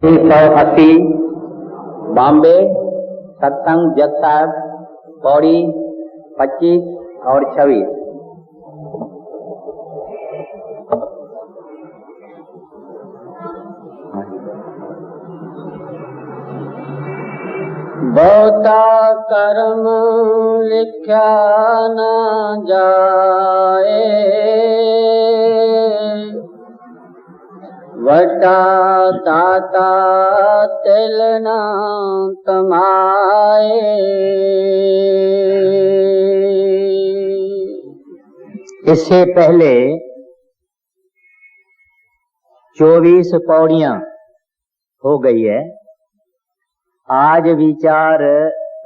380 बॉम्बे सत्संग जज साहब पौड़ी 25 और 26। बहुता कर्म लिखा न जाए, वटा दाता तिल न कमाए। इससे पहले 24 पौड़ियां हो गई है। आज विचार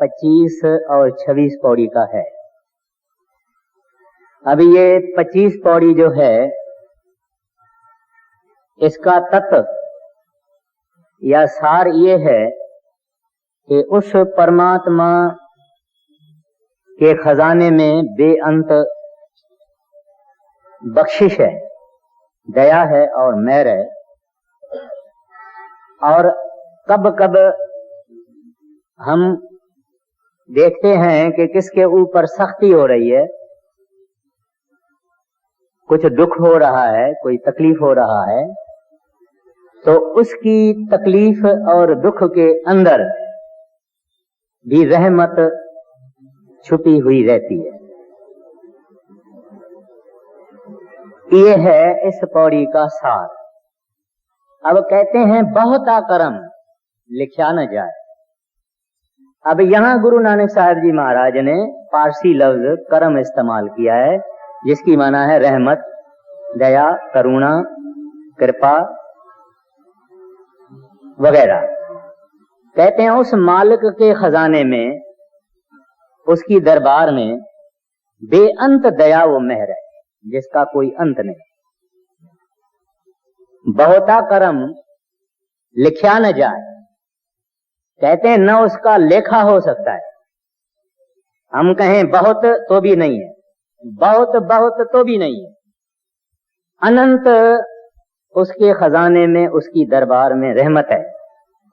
25 और 26 पौड़ी का है। अभी ये 25 पौड़ी जो है, इसका तत्व या सार ये है कि उस परमात्मा के खजाने में बेअंत बख्शिश है, दया है और मेहर है। और कब कब हम देखते हैं कि किसके ऊपर सख्ती हो रही है, कुछ दुख हो रहा है, कोई तकलीफ हो रहा है, तो उसकी तकलीफ और दुख के अंदर भी रहमत छुपी हुई रहती है। ये है इस पौड़ी का सार। अब कहते हैं बहुता कर्म लिखा न जाए। अब यहाँ गुरु नानक साहब जी महाराज ने पारसी लफ्ज कर्म इस्तेमाल किया है, जिसकी माना है रहमत, दया, करुणा, कृपा वगैरह। कहते हैं उस मालिक के खजाने में, उसकी दरबार में बेअंत दया वो मेहर है, जिसका कोई अंत नहीं। बहुता कर्म लिखा न जाए, कहते हैं न उसका लेखा हो सकता है। हम कहें बहुत तो भी नहीं है, बहुत बहुत तो भी नहीं है। अनंत उसके खजाने में, उसकी दरबार में रहमत है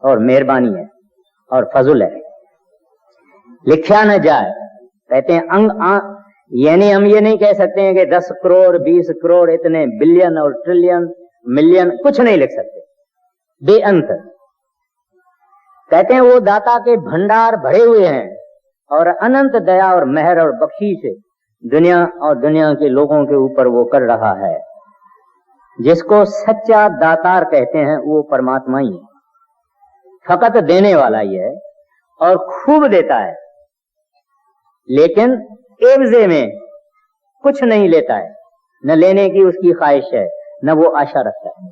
और मेहरबानी है और फजल है। लिखा न जाए, कहते हैं यानी हम ये नहीं कह सकते हैं कि 10 करोड़ 20 करोड़ इतने बिलियन और ट्रिलियन मिलियन कुछ नहीं लिख सकते। बेअंत कहते हैं वो दाता के भंडार भरे हुए हैं और अनंत दया और मेहर और बख्शीश दुनिया और दुनिया के लोगों के ऊपर वो कर रहा है। जिसको सच्चा दातार कहते हैं वो परमात्मा ही है, फकत देने वाला ही है और खूब देता है, लेकिन एवजे में कुछ नहीं लेता है, न लेने की उसकी ख्वाहिश है, न वो आशा रखता है।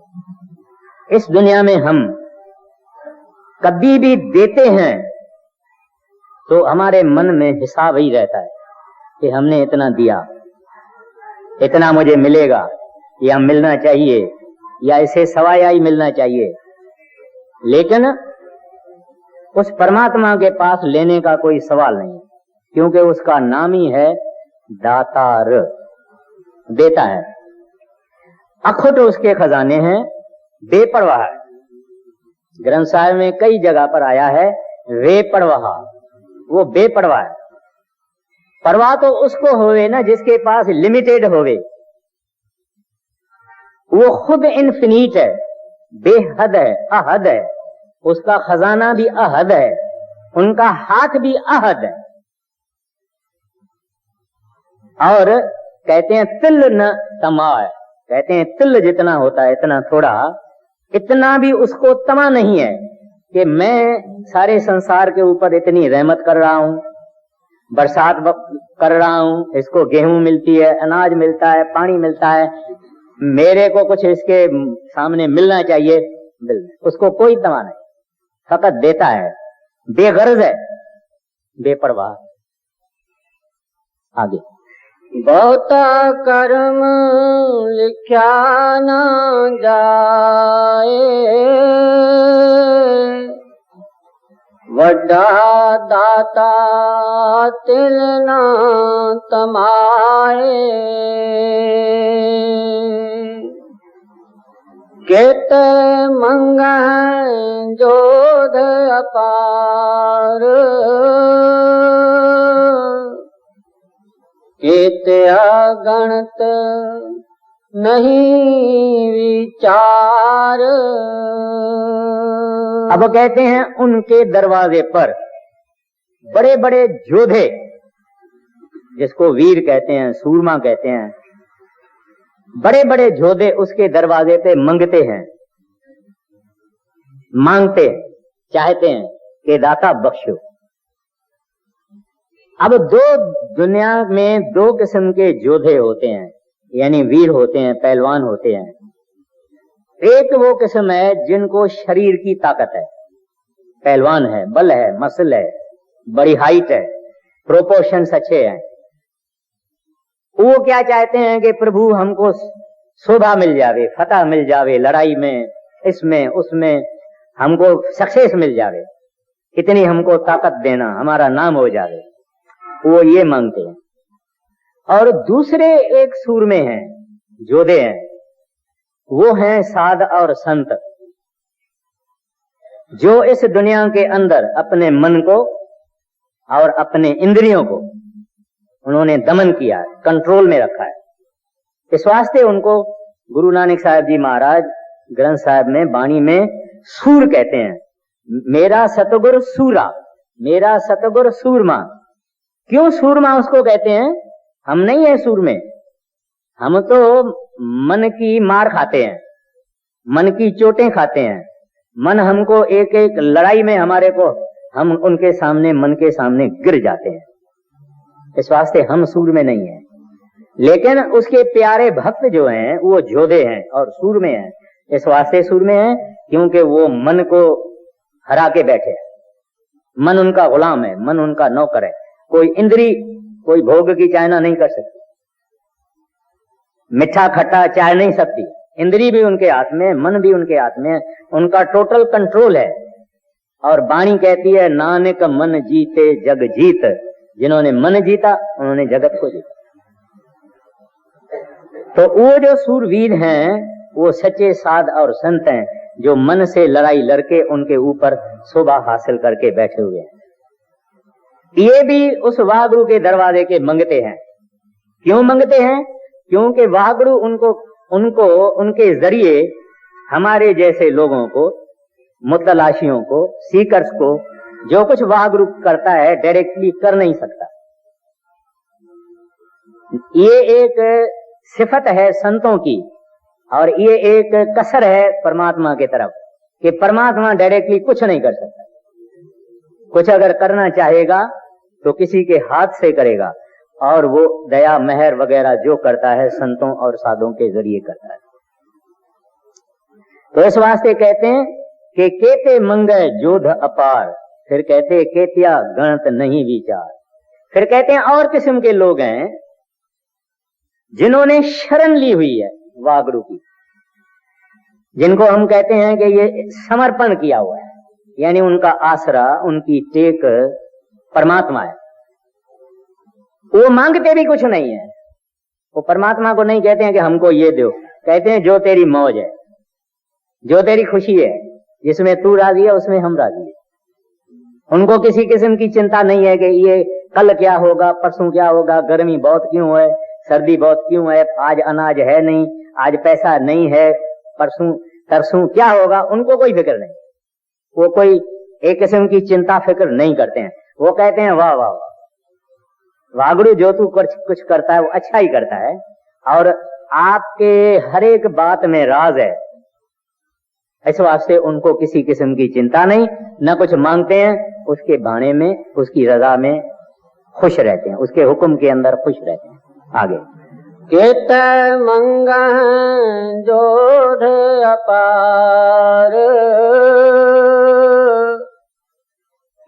इस दुनिया में हम कभी भी देते हैं तो हमारे मन में हिसाब ही रहता है कि हमने इतना दिया, इतना मुझे मिलेगा या मिलना चाहिए या इसे सवाया ही मिलना चाहिए। लेकिन उस परमात्मा के पास लेने का कोई सवाल नहीं, क्योंकि उसका नाम ही है दातार, देता है। अखुट उसके खजाने हैं, बेपरवाह है। ग्रंथ साहिब में कई जगह पर आया है बेपरवाह, वो बेपरवाह है। परवाह तो उसको होवे ना जिसके पास लिमिटेड होवे। वो खुद इन्फिनीट है, बेहद है, अहद है, उसका खजाना भी अहद है, उनका हाथ भी अहद है। और कहते हैं तिल न तमाय, कहते हैं तिल जितना होता है इतना थोड़ा, इतना भी उसको तमा नहीं है कि मैं सारे संसार के ऊपर इतनी रहमत कर रहा हूं, बरसात कर रहा हूं, इसको गेहूं मिलती है, अनाज मिलता है, पानी मिलता है, मेरे को कुछ इसके सामने मिलना चाहिए। उसको कोई तमा नहीं, फकत देता है, बेगर्ज है, बेपरवाह। आगे बहुता कर्म लिखा न जाए, वड्डा दाता तिल न तमाए। केत मंग जोध अपार, केत अगणत नहीं विचार। अब कहते हैं उनके दरवाजे पर बड़े बड़े योधे, जिसको वीर कहते हैं, सूरमा कहते हैं, बड़े बड़े योधे उसके दरवाजे पे मंगते हैं, मांगते हैं, चाहते हैं कि दाता बख्शो। अब दुनिया में दो किस्म के योधे होते हैं, यानी वीर होते हैं, पहलवान होते हैं। एक वो किस्म है जिनको शरीर की ताकत है, पहलवान है, बल है, मसल है, बड़ी हाइट है, प्रोपोर्शंस अच्छे हैं। वो क्या चाहते हैं कि प्रभु हमको शोभा मिल जावे, फतह मिल जावे, लड़ाई में, इसमें उसमें हमको सक्सेस मिल जावे, इतनी हमको ताकत देना, हमारा नाम हो जावे, वो ये मांगते हैं। और दूसरे एक सूरमे हैं, योधे हैं, वो हैं साध और संत, जो इस दुनिया के अंदर अपने मन को और अपने इंद्रियों को उन्होंने दमन किया, कंट्रोल में रखा है। इस वास्ते उनको गुरु नानक साहब जी महाराज ग्रंथ साहब में बाणी में सूर कहते हैं। मेरा सतगुरु सूरा, मेरा सतगुरु सूरमा। क्यों सूरमा उसको कहते हैं? हम नहीं है सूरमे, हम तो मन की मार खाते हैं, मन की चोटें खाते हैं। मन हमको एक एक लड़ाई में हमारे को, हम उनके सामने, मन के सामने गिर जाते हैं। इस वास्ते हम सूर में नहीं है। लेकिन उसके प्यारे भक्त जो हैं वो योधे हैं और सूर में हैं। इस वास्ते सूर में हैं क्योंकि वो मन को हरा के बैठे हैं। मन उनका गुलाम है, मन उनका नौकर है। कोई इंद्री, कोई भोग की चाहना नहीं कर सकती, मीठा खट्टा चाह नहीं सकती। इंद्री भी उनके हाथ में, मन भी उनके हाथ में, उनका टोटल कंट्रोल है। और वाणी कहती है, नानक मन जीते जग जीत। जिन्होंने मन जीता उन्होंने जगत को जीता। तो वो जो सूरवीर हैं वो सच्चे साध और संत हैं, जो मन से लड़ाई लड़के उनके ऊपर शोभा हासिल करके बैठे हुए हैं। ये भी उस वाहगुरु के दरवाजे के मंगते हैं। क्यों मंगते हैं? क्योंकि वाहगुरु उनको उनके जरिए हमारे जैसे लोगों को, मुतलाशियों को, सीकर्स को, जो कुछ वाहगुरु करता है डायरेक्टली कर नहीं सकता। ये एक सिफत है संतों की और ये एक कसर है परमात्मा की तरफ कि परमात्मा डायरेक्टली कुछ नहीं कर सकता। कुछ अगर करना चाहेगा तो किसी के हाथ से करेगा, और वो दया मेहर वगैरह जो करता है संतों और साधुओं के जरिए करता है। तो इस वास्ते कहते हैं कि केते मंगय जोध अपार, फिर कहते केतिया गणत नहीं विचार। फिर कहते हैं और किस्म के लोग हैं जिन्होंने शरण ली हुई है वाहगुरु की, जिनको हम कहते हैं कि ये समर्पण किया हुआ है, यानी उनका आसरा, उनकी टेक परमात्मा है। वो मांगते भी कुछ नहीं है। वो परमात्मा को नहीं कहते हैं कि हमको ये दो, कहते हैं जो तेरी मौज है, जो तेरी खुशी है, जिसमें तू राजी है उसमें हम राजी है। उनको किसी किस्म की चिंता नहीं है कि ये कल क्या होगा, परसों क्या होगा, गर्मी बहुत क्यों है, सर्दी बहुत क्यों है, आज अनाज है नहीं, आज पैसा नहीं है, परसों तरसों क्या होगा। उनको कोई फिक्र नहीं। वो कोई एक किस्म की चिंता फिक्र नहीं करते हैं। वो कहते हैं वाह वाह वाहगुरु, जो तू कुछ करता है वो अच्छा ही करता है, और आपके हर एक बात में राज है। इस वास्ते उनको किसी किस्म की चिंता नहीं, न कुछ मांगते हैं, उसके भाने में, उसकी रजा में खुश रहते हैं, उसके हुक्म के अंदर खुश रहते हैं। आगे केत मंग जोध अपार,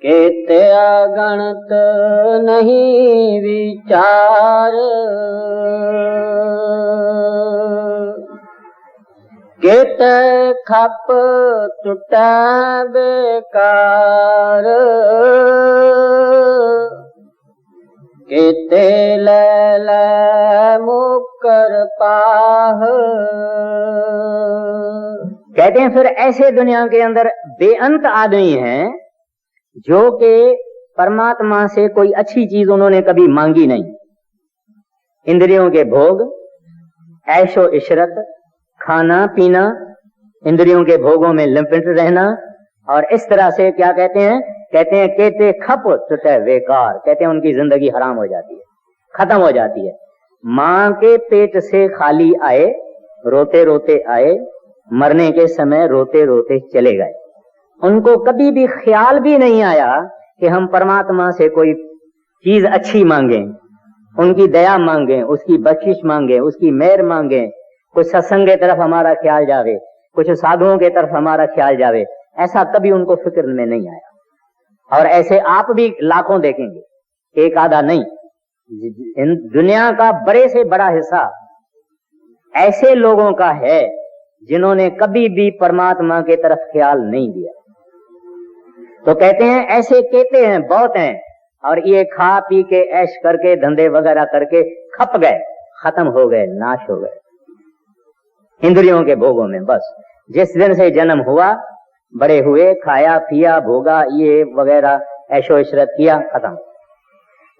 केत अगणत नहीं विचार, केत खप टूट बेकार, केते लैल मुकर पाह, कहते हैं फिर ऐसे दुनिया के अंदर बेअंत आदमी हैं जो कि परमात्मा से कोई अच्छी चीज उन्होंने कभी मांगी नहीं। इंद्रियों के भोग, ऐशो इशरत, खाना पीना, इंद्रियों के भोगों में लिपट रहना, और इस तरह से क्या कहते हैं कहते खप टूटे बेकार, कहते हैं उनकी जिंदगी हराम हो जाती है, खत्म हो जाती है। माँ के पेट से खाली आए, रोते रोते आए, मरने के समय रोते रोते चले गए। उनको कभी भी ख्याल भी नहीं आया कि हम परमात्मा से कोई चीज अच्छी मांगे, उनकी दया मांगे, उसकी बख्शिश मांगे, उसकी मेहर मांगे, कुछ सत्संग की तरफ हमारा ख्याल जावे, कुछ साधुओं की तरफ हमारा ख्याल जावे, ऐसा कभी उनको फिक्र में नहीं आया। और ऐसे आप भी लाखों देखेंगे, एक आधा नहीं। दुनिया का बड़े से बड़ा हिस्सा ऐसे लोगों का है जिन्होंने कभी भी परमात्मा की तरफ ख्याल नहीं दिया। तो कहते हैं ऐसे कहते हैं बहुत हैं, और ये खा पी के ऐश करके धंधे वगैरह करके खप गए, खत्म हो गए, नाश हो गए इंद्रियों के भोगों में। बस जिस दिन से जन्म हुआ, बड़े हुए, खाया पिया, भोगा, ये वगैरह ऐशो इशरत किया, खत्म।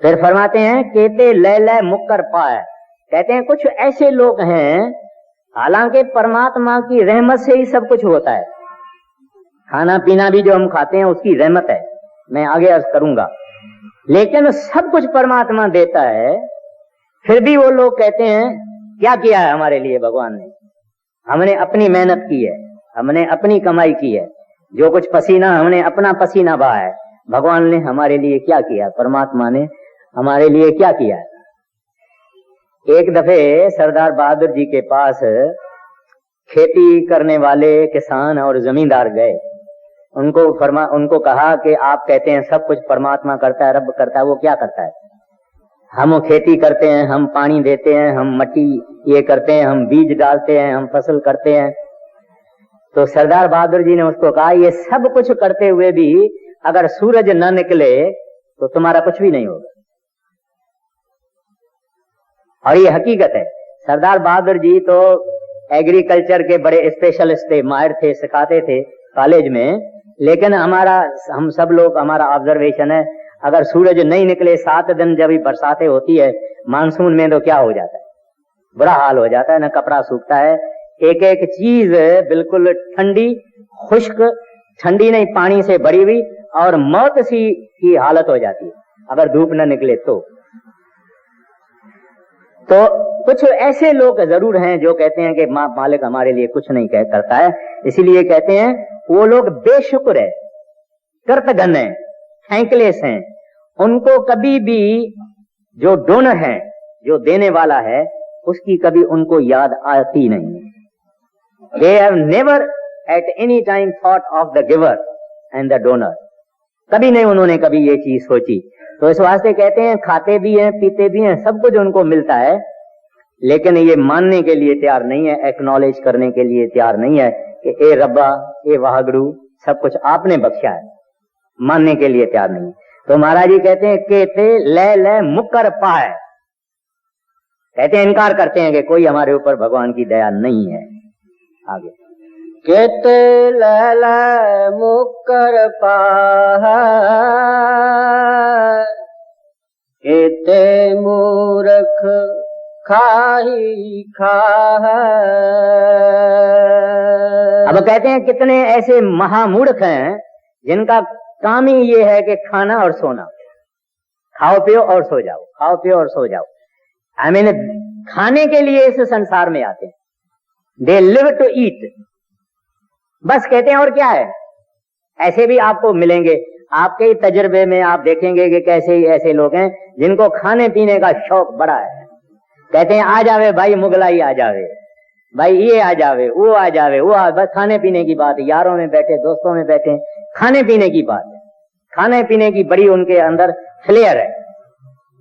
फिर फरमाते हैं कहते ले ले मुक्कर पाए, कहते हैं कुछ ऐसे लोग हैं हालांकि परमात्मा की रहमत से ही सब कुछ होता है। खाना पीना भी जो हम खाते हैं उसकी रहमत है, मैं आगे अर्ज करूंगा, लेकिन सब कुछ परमात्मा देता है। फिर भी वो लोग कहते हैं क्या किया है हमारे लिए भगवान ने, हमने अपनी मेहनत की है, हमने अपनी कमाई की है, जो कुछ पसीना हमने अपना पसीना बहा है, भगवान ने हमारे लिए क्या किया, परमात्मा ने हमारे लिए क्या किया है। एक दफे सरदार बहादुर जी के पास खेती करने वाले किसान और जमींदार गए, उनको कहा कि आप कहते हैं सब कुछ परमात्मा करता है, रब करता है, वो क्या करता है? हम खेती करते हैं, हम पानी देते हैं, हम मट्टी ये करते हैं, हम बीज डालते हैं, हम फसल करते हैं। तो सरदार बहादुर जी ने उसको कहा ये सब कुछ करते हुए भी अगर सूरज न निकले तो तुम्हारा कुछ भी नहीं होगा। और ये हकीकत है। सरदार बहादुर जी तो एग्रीकल्चर के बड़े स्पेशलिस्ट थे, माहिर थे, सिखाते थे कॉलेज में, लेकिन हम सब लोग, हमारा ऑब्जर्वेशन है, अगर सूरज नहीं निकले 7 दिन जब भी बरसातें होती है मानसून में, तो क्या हो जाता है, बुरा हाल हो जाता है, न कपड़ा सूखता है, एक एक चीज बिल्कुल ठंडी खुश्क, ठंडी नहीं पानी से भरी हुई, और मौत सी की हालत हो जाती है अगर धूप न निकले तो कुछ ऐसे लोग जरूर हैं जो कहते हैं कि मालिक हमारे लिए कुछ नहीं करता है, इसीलिए कहते हैं वो लोग बेशुक्र है, कृतघ्न है, थैंकलेस हैं। उनको कभी भी जो डोनर है, जो देने वाला है, उसकी कभी उनको याद आती नहीं। They have never at any time thought of the giver and the donor. कभी नहीं उन्होंने कभी ये चीज सोची। तो इस वास्ते कहते हैं खाते भी हैं, पीते भी हैं, सब कुछ उनको मिलता है, लेकिन ये मानने के लिए तैयार नहीं है, एक्नॉलेज करने के लिए तैयार नहीं है कि ए रब्बा, ए वाहगुरु, सब कुछ आपने बख्शा है, मानने के लिए तैयार नहीं। तो महाराज जी कहते हैं केते ले ले मुकर पाए, कहते हैं इनकार करते हैं कि कोई हमारे ऊपर भगवान की दया नहीं है। आगे केते ले ले मुकर पाए, केते मूर्ख खाही खाह। अब कहते हैं कितने ऐसे महामूर्ख हैं जिनका काम ही ये है कि खाना और सोना, खाओ पियो और सो जाओ, खाओ पियो और सो जाओ। आई मीन खाने के लिए इस संसार में आते हैं, दे लिव टू ईट, बस कहते हैं और क्या है। ऐसे भी आपको मिलेंगे, आपके ही तजुर्बे में आप देखेंगे कि कैसे ही ऐसे लोग हैं जिनको खाने पीने का शौक बड़ा है। कहते हैं आ जावे भाई मुगलाई, आ जावे भाई ये, आ जावे वो, आ जावे वो, बस खाने पीने की बात, यारों में बैठे, दोस्तों में बैठे, खाने पीने की बात है, खाने पीने की बड़ी उनके अंदर फ्लेयर है,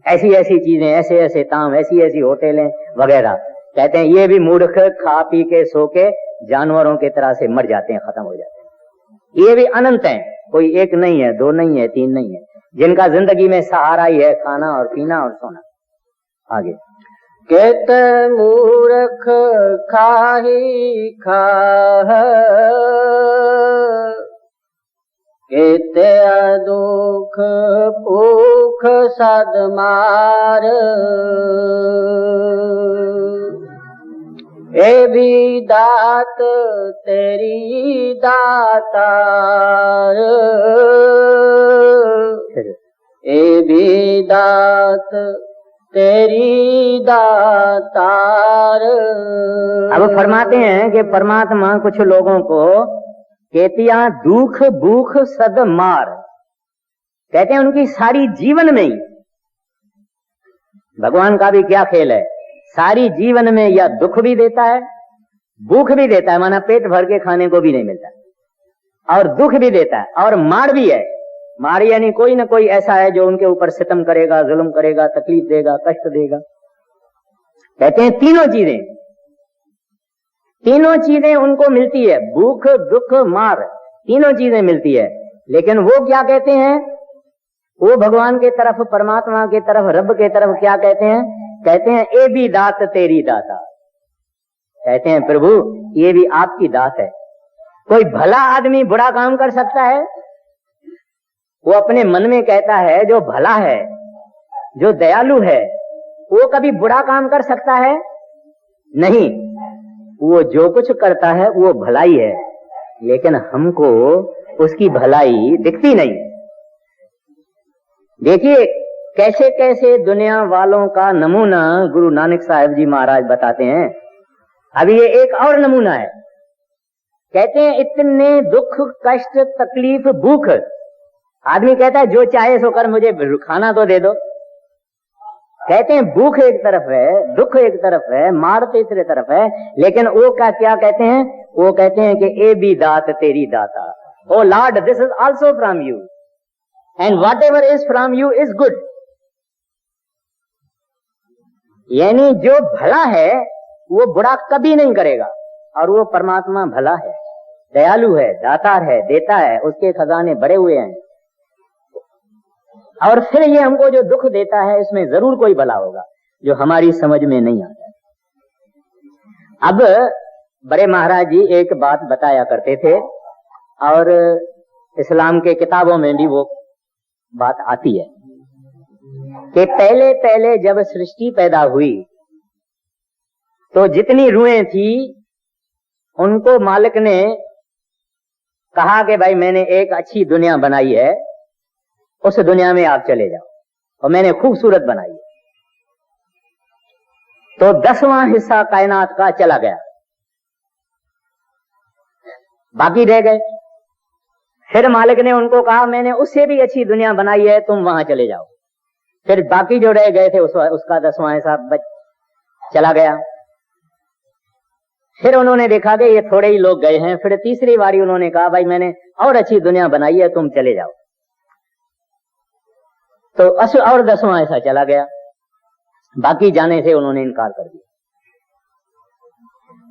ऐसी ऐसी चीजें, ऐसे ऐसे ताम, ऐसी ऐसी होटलें वगैरह। कहते हैं ये भी मूर्ख खा पी के सो के जानवरों की तरह से मर जाते हैं, खत्म हो जाते हैं। ये भी अनंत हैं, कोई एक नहीं है, दो नहीं है, तीन नहीं है, जिनका जिंदगी में सहारा ही है खाना और पीना और सोना। आगे केते मूर्ख खाही खाह, केते दुख भूख सद मार, ए भी दात तेरी दातार, ए भी दात तेरी दातार। अब फरमाते हैं कि परमात्मा कुछ लोगों को केतिया दुख भूख सद मार, कहते हैं उनकी सारी जीवन में ही, भगवान का भी क्या खेल है, सारी जीवन में या दुख भी देता है भूख भी देता है, माना पेट भर के खाने को भी नहीं मिलता, और दुख भी देता है और मार भी है। मार यानी कोई ना कोई ऐसा है जो उनके ऊपर सितम करेगा, जुल्म करेगा, तकलीफ देगा, कष्ट देगा। कहते हैं तीनों चीजें उनको मिलती है, भूख दुख मार, तीनों चीजें मिलती है। लेकिन वो क्या कहते हैं, वो भगवान के तरफ, परमात्मा के तरफ, रब के तरफ क्या कहते हैं, कहते हैं ए भी दात तेरी दाता, कहते हैं प्रभु ये भी आपकी दात है। कोई भला आदमी बुरा काम कर सकता है? वो अपने मन में कहता है जो भला है, जो दयालु है, वो कभी बुरा काम कर सकता है? नहीं, वो जो कुछ करता है वो भलाई है, लेकिन हमको उसकी भलाई दिखती नहीं। देखिए कैसे कैसे दुनिया वालों का नमूना गुरु नानक साहिब जी महाराज बताते हैं। अभी ये एक और नमूना है, कहते हैं इतने दुख कष्ट तकलीफ भूख, आदमी कहता है जो चाहे सो कर, मुझे खाना तो दे दो। कहते हैं भूख एक तरफ है, दुख एक तरफ है, मार तीसरे तरफ है, लेकिन वो क्या कहते हैं, वो कहते हैं कि ए भी दात तेरी दाता, o lord this is also from you and whatever is from you is good. यानी जो भला है वो बुरा कभी नहीं करेगा, और वो परमात्मा भला है, दयालु है, दातार है, देता है, उसके खजाने भरे हुए हैं। और फिर ये हमको जो दुख देता है इसमें जरूर कोई भला होगा जो हमारी समझ में नहीं आता। अब बड़े महाराज जी एक बात बताया करते थे, और इस्लाम के किताबों में भी वो बात आती है कि पहले पहले जब सृष्टि पैदा हुई तो जितनी रूहें थी उनको मालिक ने कहा कि भाई मैंने एक अच्छी दुनिया बनाई है, उस दुनिया में आप चले जाओ, और मैंने खूबसूरत बनाई है। तो 10वां हिस्सा कायनात का चला गया, बाकी रह गए। फिर मालिक ने उनको कहा मैंने उससे भी अच्छी दुनिया बनाई है, तुम वहां चले जाओ। फिर बाकी जो रह गए थे उसका 10वां हिस्सा चला गया। फिर उन्होंने देखा कि ये थोड़े ही लोग गए हैं, फिर तीसरी बारी उन्होंने कहा भाई मैंने और अच्छी दुनिया बनाई है, तुम चले जाओ। तो और 10वां हिस्सा चला गया, बाकी जाने से उन्होंने इनकार कर दिया।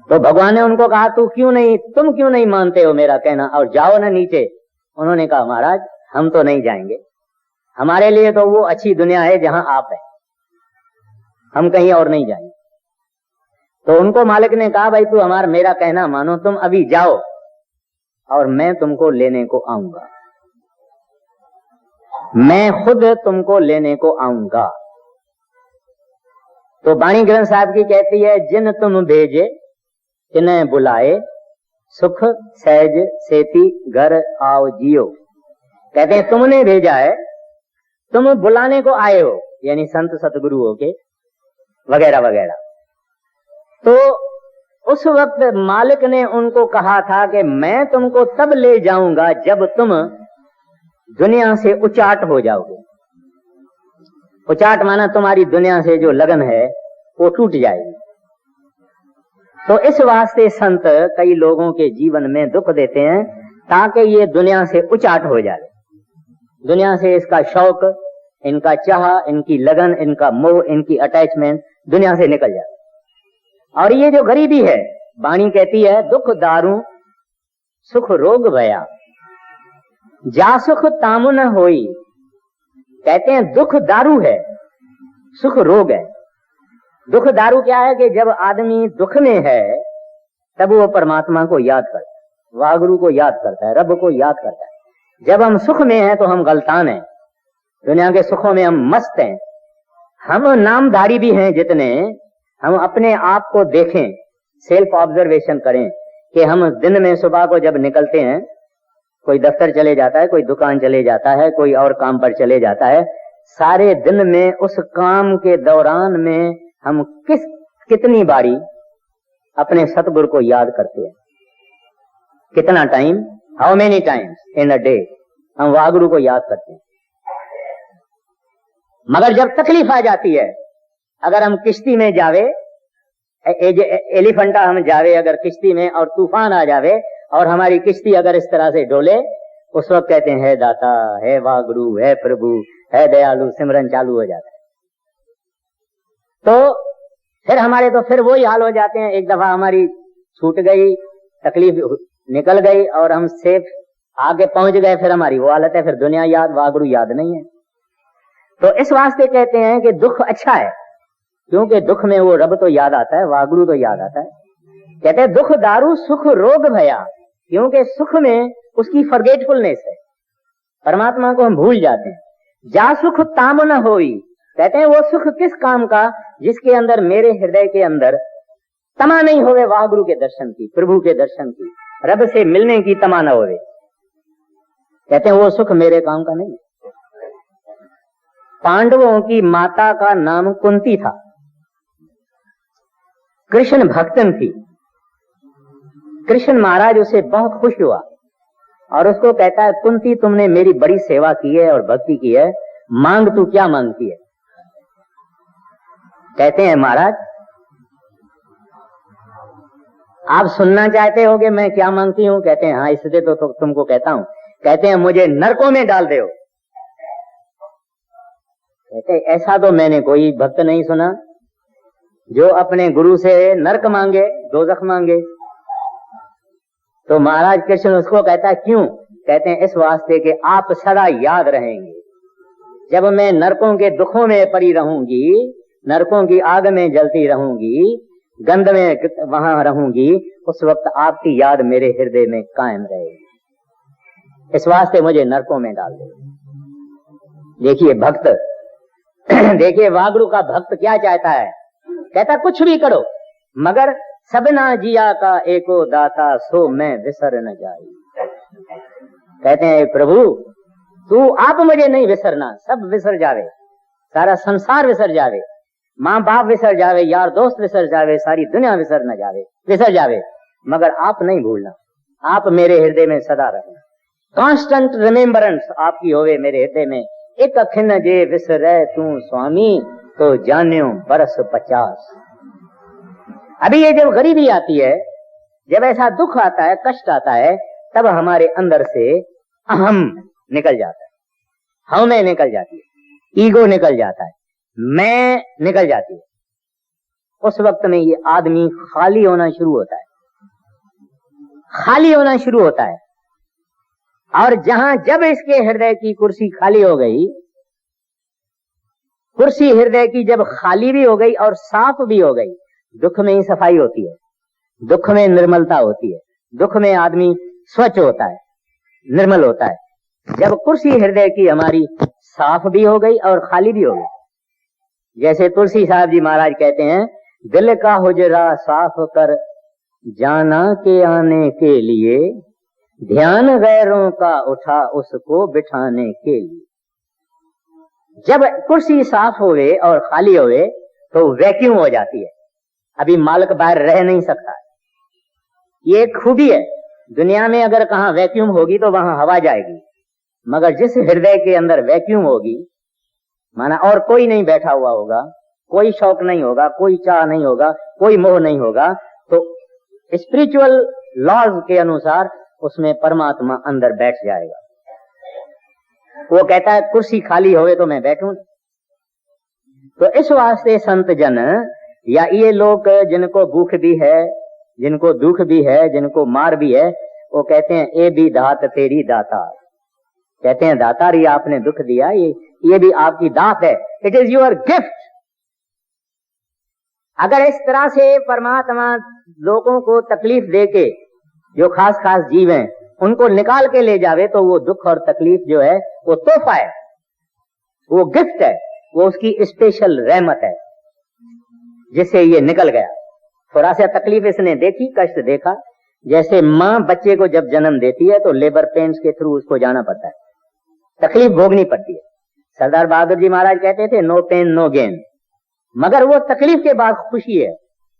तो भगवान ने उनको कहा तुम क्यों नहीं मानते हो मेरा कहना, और जाओ ना नीचे। उन्होंने कहा महाराज हम तो नहीं जाएंगे, हमारे लिए तो वो अच्छी दुनिया है जहां आप हैं, हम कहीं और नहीं जाएंगे। तो उनको मालिक ने कहा भाई तू मेरा कहना मानो, तुम अभी जाओ और मैं तुमको लेने को आऊंगा, मैं खुद तुमको लेने को आऊंगा। तो बाणी ग्रंथ साहब की कहती है जिन तुम भेजे तिन्हें बुलाए, सुख सहज सेती घर आओ जियो। कहते हैं तुमने भेजा है, तुम बुलाने को आए हो, यानी संत सतगुरुओं के वगैरह वगैरह। तो उस वक्त मालिक ने उनको कहा था कि मैं तुमको तब ले जाऊंगा जब तुम दुनिया से उचाट हो जाओगे। उचाट माना तुम्हारी दुनिया से जो लगन है वो टूट जाएगी। तो इस वास्ते संत कई लोगों के जीवन में दुख देते हैं ताकि ये दुनिया से उचाट हो जाए, दुनिया से इसका शौक, इनका चाह, इनकी लगन, इनका मोह, इनकी अटैचमेंट दुनिया से निकल जाए। और ये जो गरीबी है, वाणी कहती है दुख दारू सुख रोग भया, जा सुख तामु न होई। कहते हैं दुख दारू है, सुख रोग है। दुख दारू क्या है कि जब आदमी दुख में है तब वो परमात्मा को याद करता है, वाहगुरु को याद करता है, रब को याद करता है। जब हम सुख में हैं तो हम गलतान हैं, दुनिया के सुखों में हम मस्त हैं। हम नामधारी भी हैं जितने, हम अपने आप को देखें, सेल्फ ऑब्जर्वेशन करें कि हम दिन में सुबह को जब निकलते हैं, कोई दफ्तर चले जाता है, कोई दुकान चले जाता है, कोई और काम पर चले जाता है, सारे दिन में उस काम के दौरान में हम कितनी बारी अपने सतगुरु को याद करते हैं? कितना time, how many times in a day हम वागुरु को याद करते हैं। मगर जब तकलीफ आ जाती है, अगर हम किश्ती में जावे, एलिफेंटा हम जावे अगर किश्ती में, और तूफान आ जावे और हमारी किश्ती अगर इस तरह से डोले, उस वक्त कहते हैं, है दाता, है वागुरु, है प्रभु, है दयालु, सिमरन चालू हो जाता है। तो फिर हमारे तो फिर वही हाल हो जाते हैं। एक दफा हमारी छूट गई, तकलीफ निकल गई और हम सेफ आगे पहुंच गए, फिर हमारी वो हालत है, फिर दुनिया याद, वागुरु याद नहीं है। तो इस वास्ते कहते हैं कि दुख अच्छा है, क्योंकि दुख में वो रब तो याद आता है, वागुरु तो याद आता है। कहते हैं दुख दारू सुख रोग भया, क्योंकि सुख में उसकी फॉरगेटफुलनेस है, परमात्मा को हम भूल जाते हैं। जा सुख ताम न होई, कहते हैं वो सुख किस काम का जिसके अंदर मेरे हृदय के अंदर तमा नहीं होवे वागुरु के दर्शन की, प्रभु के दर्शन की, रब से मिलने की तमा न होवे। कहते हैं वो सुख मेरे काम का नहीं। पांडवों की माता का नाम कुंती था, कृष्ण भक्तन थी। कृष्ण महाराज उसे बहुत खुश हुआ और उसको कहता है, कुंती तुमने मेरी बड़ी सेवा की है और भक्ति की है, मांग तू क्या मांगती है? कहते हैं महाराज आप सुनना चाहते हो कि मैं क्या मांगती हूं? कहते हैं हाँ, इसलिए तो तुमको कहता हूं। कहते हैं मुझे नरकों में डाल दो। कहते ऐसा तो मैंने कोई भक्त नहीं सुना जो अपने गुरु से नरक मांगे, दोजख मांगे। तो महाराज कृष्ण उसको कहता है क्यों? कहते हैं इस वास्ते कि आप सदा याद रहेंगे। जब मैं नरकों के दुखों में पड़ी रहूंगी, नरकों की आग में जलती रहूंगी, गंध में वहां रहूंगी, उस वक्त आपकी याद मेरे हृदय में कायम रहेगी। इस वास्ते मुझे नरकों में डाल दे। देखिए भक्त, देखिए वागुरु का भक्त क्या चाहता है? कहता कुछ भी करो मगर सबना जिया का एको दाता, सो मैं विसर न जाई। कहते हैं प्रभु तू आप मुझे नहीं विसरना, सब विसर जावे, सारा संसार विसर जावे, माँ बाप विसर जावे, यार दोस्त विसर जावे, सारी दुनिया विसर न जावे, विसर जावे, मगर आप नहीं भूलना, आप मेरे हृदय में सदा रहना। कांस्टेंट रिमेम्बरेंस आपकी होवे मेरे हृदय में। एक अखिन जे विसरै तू स्वामी, तो जान्यो बरस 50। अभी ये जब गरीबी आती है, जब ऐसा दुख आता है, कष्ट आता है, तब हमारे अंदर से अहम निकल जाता है, हमें निकल जाती है, ईगो निकल जाता है, मैं निकल जाती है। उस वक्त में ये आदमी खाली होना शुरू होता है, खाली होना शुरू होता है। और जब इसके हृदय की कुर्सी खाली हो गई, कुर्सी हृदय की जब खाली भी हो गई और साफ भी हो गई, दुख में ही सफाई होती है, दुख में निर्मलता होती है, दुख में आदमी स्वच्छ होता है, निर्मल होता है। जब कुर्सी हृदय की हमारी साफ भी हो गई और खाली भी हो गई, जैसे तुलसी साहब जी महाराज कहते हैं, दिल का हुजरा साफ कर जाना के आने के लिए, ध्यान गैरों का उठा उसको बिठाने के लिए। जब कुर्सी साफ होवे और खाली होवे तो वैक्यूम हो जाती है, अभी मालिक बाहर रह नहीं सकता। ये एक खूबी है दुनिया में, अगर कहाँ वैक्यूम होगी तो वहां हवा जाएगी, मगर जिस हृदय के अंदर वैक्यूम होगी, माना और कोई नहीं बैठा हुआ होगा, कोई शौक नहीं होगा, कोई चाह नहीं होगा, कोई मोह नहीं होगा, तो स्पिरिचुअल लॉज के अनुसार उसमें परमात्मा अंदर बैठ जाएगा। वो कहता है कुर्सी खाली होवे तो मैं बैठूं। तो इस वास्ते संत जन या ये लोग जिनको भूख भी है, जिनको दुख भी है, जिनको मार भी है, वो कहते हैं ए भी दात तेरी दाता। कहते हैं दातार ये आपने दुख दिया, ये भी आपकी दात है, इट इज योर गिफ्ट। अगर इस तरह से परमात्मा लोगों को तकलीफ देके, जो खास खास जीव हैं उनको निकाल के ले जावे तो वो दुख और तकलीफ जो है वो तोहफा है, वो गिफ्ट है, वो उसकी स्पेशल रहमत है जिससे ये निकल गया। थोड़ा सा तकलीफ इसने देखी, कष्ट देखा। जैसे माँ बच्चे को जब जन्म देती है तो लेबर पेन्स के थ्रू उसको जाना पड़ता है, तकलीफ भोगनी पड़ती है। सरदार बहादुर जी महाराज कहते थे नो पेन नो गेन, मगर वो तकलीफ के बाद खुशी है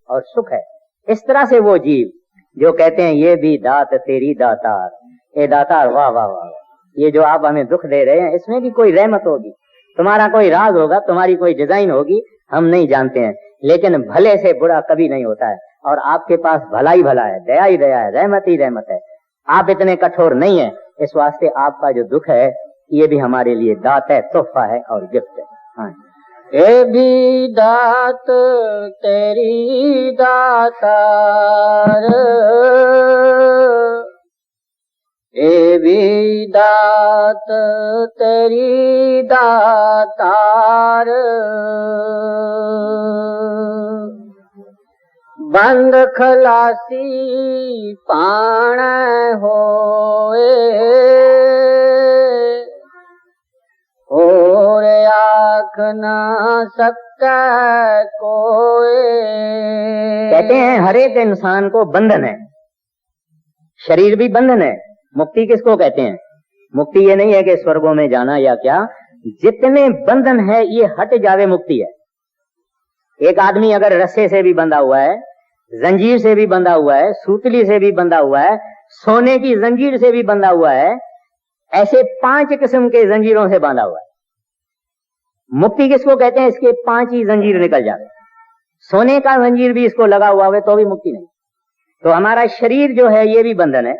और सुख है। इस तरह से वो जीव जो कहते हैं ये भी दात तेरी दातार, ए दातार वाह वाह वाह, ये जो आप हमें दुख दे रहे हैं इसमें भी कोई रहमत होगी, तुम्हारा कोई राज होगा, तुम्हारी कोई डिजाइन होगी, हम नहीं जानते हैं, लेकिन भले से बुरा कभी नहीं होता है और आपके पास भला ही भला है, दया ही दया है, रहमत ही रहमत है। आप इतने कठोर नहीं है, इस वास्ते आपका जो दुख है ये भी हमारे लिए दात है, तोहफा है और गिफ्ट है। हाँ, ये भी दात तेरी दातार, ये भी दात तेरी दातार, बंद खलासी पाण होए, और आँख ना सकता कोई। कहते हैं हर एक इंसान को बंधन है, शरीर भी बंधन है। मुक्ति किसको कहते हैं? मुक्ति ये नहीं है कि स्वर्गों में जाना या क्या, जितने बंधन है ये हट जावे मुक्ति है। एक आदमी अगर रस्से से भी बंधा हुआ है, जंजीर से भी बंधा हुआ है, सूतली से भी बंधा हुआ है, सोने की जंजीर से भी बंधा हुआ है, ऐसे 5 किस्म के जंजीरों से बांधा हुआ है। मुक्ति किसको कहते हैं? इसके 5 ही जंजीर निकल जाते। सोने का जंजीर भी इसको लगा हुआ है तो भी मुक्ति नहीं। तो हमारा शरीर जो है ये भी बंधन है,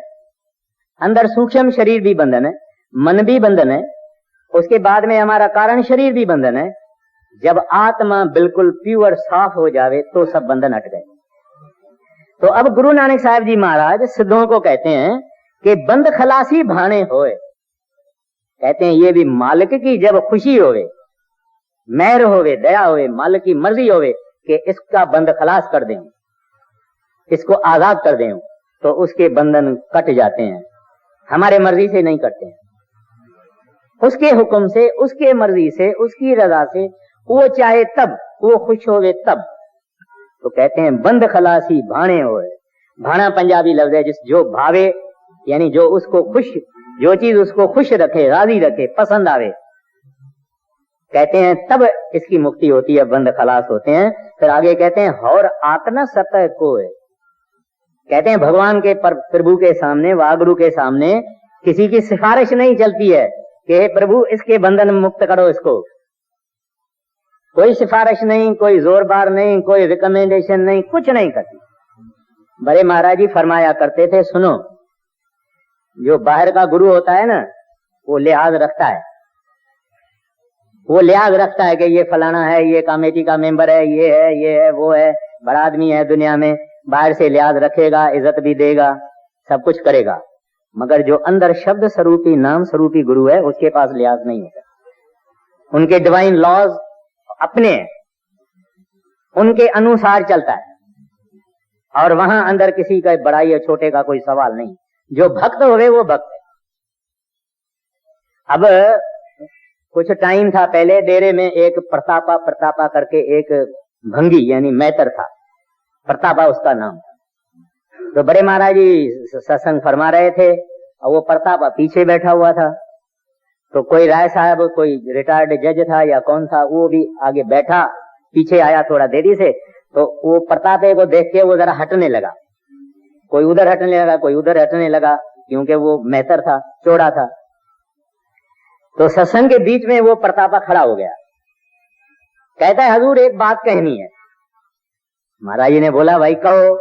अंदर सूक्ष्म शरीर भी बंधन है, मन भी बंधन है, उसके बाद में हमारा कारण शरीर भी बंधन है। जब आत्मा बिल्कुल प्योर साफ हो जावे तो सब बंधन हट गए। तो अब गुरु नानक साहब जी महाराज सिद्धों को कहते हैं कि बंद खलासी भाने होए। कहते हैं ये भी मालिक की जब खुशी होवे, मेहर होवे, दया होवे, मालिक की मर्जी होवे कि इसका बंद खलास कर दें, इसको आजाद कर दें, तो उसके बंधन कट जाते हैं। हमारे मर्जी से नहीं करते हैं, उसके हुक्म से, उसके मर्जी से, उसकी रजा से, वो चाहे तब, वो खुश होवे तब। तो कहते हैं बंद खलासी भाणे होए। भाना पंजाबी लफ्ज है, जिस जो भावे यानी जो उसको खुश, जो चीज उसको खुश रखे, राजी रखे, पसंद आवे, कहते हैं तब इसकी मुक्ति होती है, बंद खलास होते हैं। फिर आगे कहते हैं और आत्मा सतह को है। कहते हैं भगवान के प्रभु के सामने, वागुरु के सामने किसी की सिफारिश नहीं चलती है कि हे प्रभु इसके बंधन मुक्त करो इसको। कोई सिफारिश नहीं, कोई जोरबार नहीं, कोई रिकमेंडेशन नहीं, कुछ नहीं करती। बड़े महाराज जी फरमाया करते थे, सुनो, जो बाहर का गुरु होता है ना, वो लिहाज रखता है, वो लिहाज रखता है कि ये फलाना है, ये कमेटी का मेंबर है, ये है, वो है, बड़ा आदमी है दुनिया में, बाहर से लिहाज रखेगा, इज्जत भी देगा, सब कुछ करेगा। मगर जो अंदर शब्द स्वरूपी, नाम स्वरूपी गुरु है, उसके पास लिहाज नहीं होता। उनके डिवाइन लॉज अपने, उनके अनुसार चलता है और वहां अंदर किसी का बड़ाई या छोटे का कोई सवाल नहीं। जो भक्त होवे वो भक्त है। अब कुछ टाइम था पहले, डेरे में एक प्रतापा करके एक भंगी यानी मैतर था, प्रतापा उसका नाम था। तो बड़े महाराज जी सत्संग फरमा रहे थे और वो प्रतापा पीछे बैठा हुआ था। तो कोई राय साहब, कोई रिटायर्ड जज था या कौन था, वो भी आगे बैठा, पीछे आया थोड़ा देरी से। तो वो प्रतापे को देख के वो जरा हटने लगा, कोई उधर हटने लगा, कोई उधर हटने लगा, क्योंकि वो मेहतर था, चौड़ा था। तो सत्संग के बीच में वो प्रतापा खड़ा हो गया, कहता है हजूर एक बात कहनी है। महाराज जी ने बोला भाई कहो।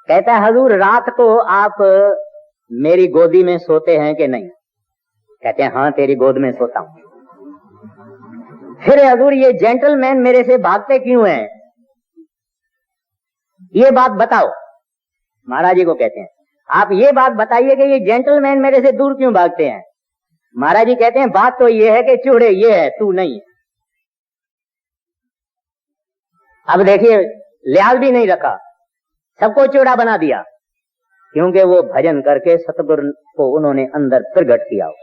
कहता है हजूर रात को आप मेरी गोदी में सोते हैं कि नहीं? कहते हैं हाँ तेरी गोद में सोता हूं। फिर हजूर ये जेंटलमैन मेरे से भागते क्यों हैं, ये बात बताओ। महाराज जी को कहते हैं आप ये बात बताइए कि ये जेंटलमैन मेरे से दूर क्यों भागते हैं। महाराज जी कहते हैं बात तो ये है कि चूड़े ये है, तू नहीं है। अब देखिए लिहाज भी नहीं रखा, सबको चूड़ा बना दिया। क्योंकि वो भजन करके सतगुरु को उन्होंने अंदर प्रगट किया हो।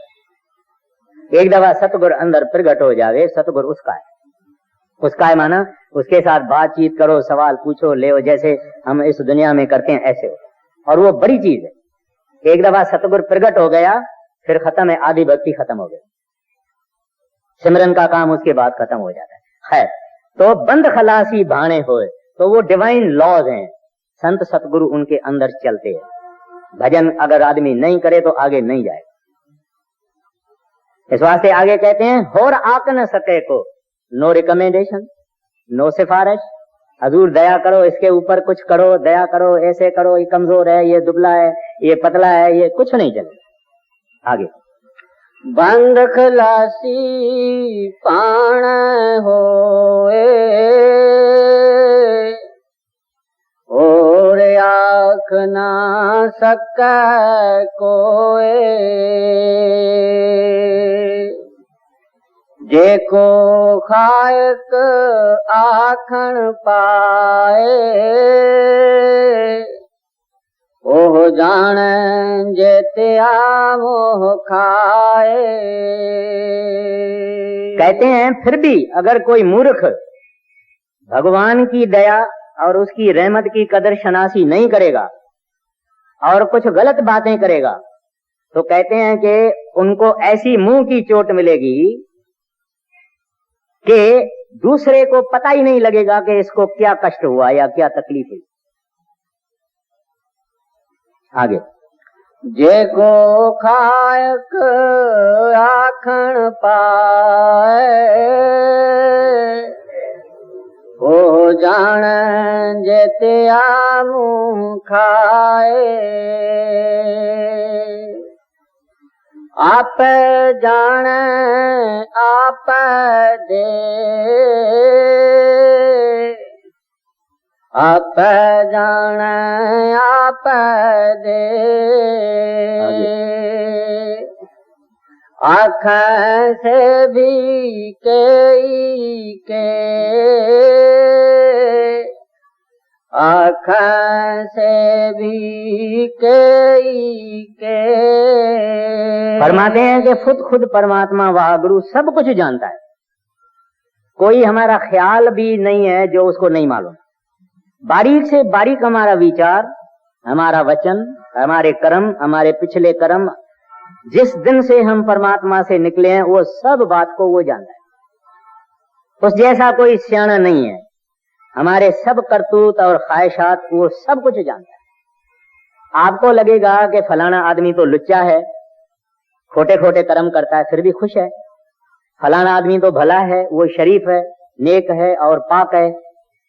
एक दफा सतगुरु अंदर प्रगट हो जावे, सतगुरु उसका है। उसका है माना उसके साथ बातचीत करो, सवाल पूछो, ले, जैसे हम इस दुनिया में करते हैं ऐसे। और वो बड़ी चीज है। एक दफा सतगुरु प्रगट हो गया, फिर खत्म है, आदि भक्ति खत्म हो गई, सिमरन का काम उसके बाद खत्म हो जाता है। तो बंद खलासी भाने होए, तो वो डिवाइन लॉज हैं, संत सतगुरु उनके अंदर चलते हैं। भजन अगर आदमी नहीं करे तो आगे नहीं जाए। इस वास्ते आगे कहते हैं, होर आक न सके को, नो रिकमेंडेशन, नो सिफारिश। हजूर दया करो, इसके ऊपर कुछ करो, दया करो, ऐसे करो, ये कमजोर है, ये दुबला है, ये पतला है, ये कुछ नहीं चले। आगे, बंद खलासी पाण होए, और आख ना सकै कोए, जेको खायक आखण पाए, ओह जान जेत्या मोह खाए। कहते हैं फिर भी अगर कोई मूर्ख भगवान की दया और उसकी रहमत की कदर शनासी नहीं करेगा और कुछ गलत बातें करेगा, तो कहते हैं कि उनको ऐसी मुंह की चोट मिलेगी कि दूसरे को पता ही नहीं लगेगा कि इसको क्या कष्ट हुआ या क्या तकलीफ हुई। आगे, जेको खायक आखण पाए, ओ जान जेत्या मुंह खाए। आप जान आप दे, आप जान आप दे, आँख से भी के, आँख से भी के। फरमाते हैं कि खुद परमात्मा वाहगुरु सब कुछ जानता है। कोई हमारा ख्याल भी नहीं है जो उसको नहीं मालूम। बारीक से बारीक हमारा विचार, हमारा वचन, हमारे कर्म, हमारे पिछले कर्म, जिस दिन से हम परमात्मा से निकले हैं, वो सब बात को वो जानता है। उस जैसा कोई सियाना नहीं है। हमारे सब करतूत और ख्वाहिशात वो सब कुछ जानता है। आपको लगेगा कि फलाना आदमी तो लुच्चा है, खोटे खोटे कर्म करता है, फिर भी खुश है। फलाना आदमी तो भला है, वो शरीफ है, नेक है और पाक है,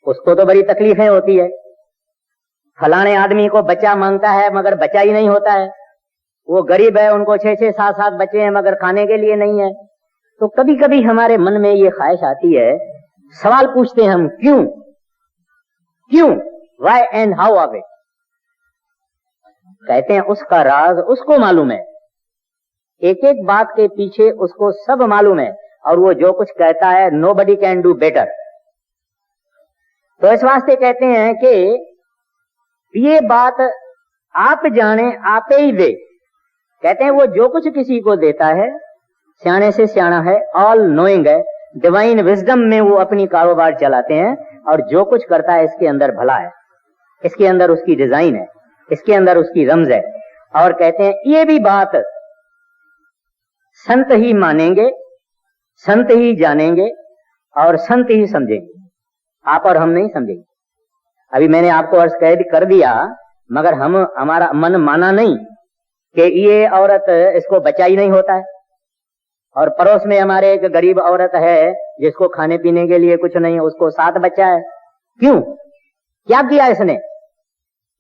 उसको तो बड़ी तकलीफें होती है। फलाने आदमी को बच्चा मांगता है मगर बच्चा ही नहीं होता है, वो गरीब है, उनको 6-6, 7-7 बच्चे हैं मगर खाने के लिए नहीं है। तो कभी कभी हमारे मन में ये ख्वाहिश आती है, सवाल पूछते हैं हम, क्यों, why and how of it. कहते हैं उसका राज उसको मालूम है, एक एक बात के पीछे उसको सब मालूम है, और वो जो कुछ कहता है नोबडी कैन डू बेटर। तो इस वास्ते कहते हैं कि ये बात आप जाने आपे ही दे। कहते हैं वो जो कुछ किसी को देता है सियाने से सियाना है, ऑल नोइंग है, डिवाइन विजडम में वो अपनी कारोबार चलाते हैं, और जो कुछ करता है इसके अंदर भला है, इसके अंदर उसकी डिजाइन है, इसके अंदर उसकी रमज है। और कहते हैं ये भी बात संत ही मानेंगे, संत ही जानेंगे और संत ही समझेंगे, आप और हम नहीं समझेंगे। अभी मैंने आपको अर्ज कर दिया, मगर हमारा मन माना नहीं कि ये औरत, इसको बच्चा ही नहीं होता है। और पड़ोस में हमारे एक गरीब औरत है जिसको खाने पीने के लिए कुछ नहीं, उसको 7 बच्चा है। क्यों, क्या किया इसने?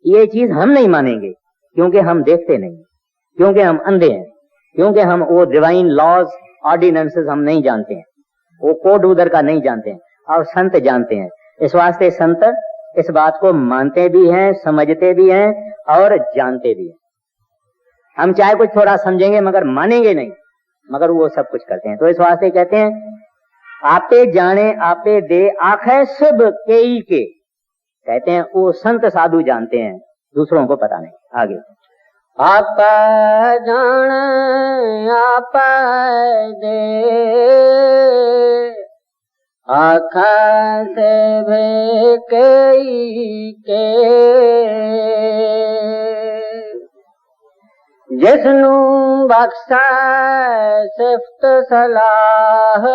ये चीज हम नहीं मानेंगे, क्योंकि हम देखते नहीं, क्योंकि हम अंधे हैं, क्योंकि हम वो डिवाइन लॉज ऑर्डिनेंसेस हम नहीं जानते हैं, वो कोड उधर का नहीं जानते हैं, और संत जानते हैं। इस वास्ते संत इस बात को मानते भी हैं, समझते भी हैं और जानते भी हैं। हम चाहे कुछ थोड़ा समझेंगे मगर मानेंगे नहीं, मगर वो सब कुछ करते हैं। तो इस वास्ते कहते हैं आपे जाने आपे दे, आंखें सब के ही के। कहते हैं वो संत साधु जानते हैं, दूसरों को पता नहीं। आगे आप जान आप दे आँखां से भेकई के जिसनू बख्शा सिफ्त सलाह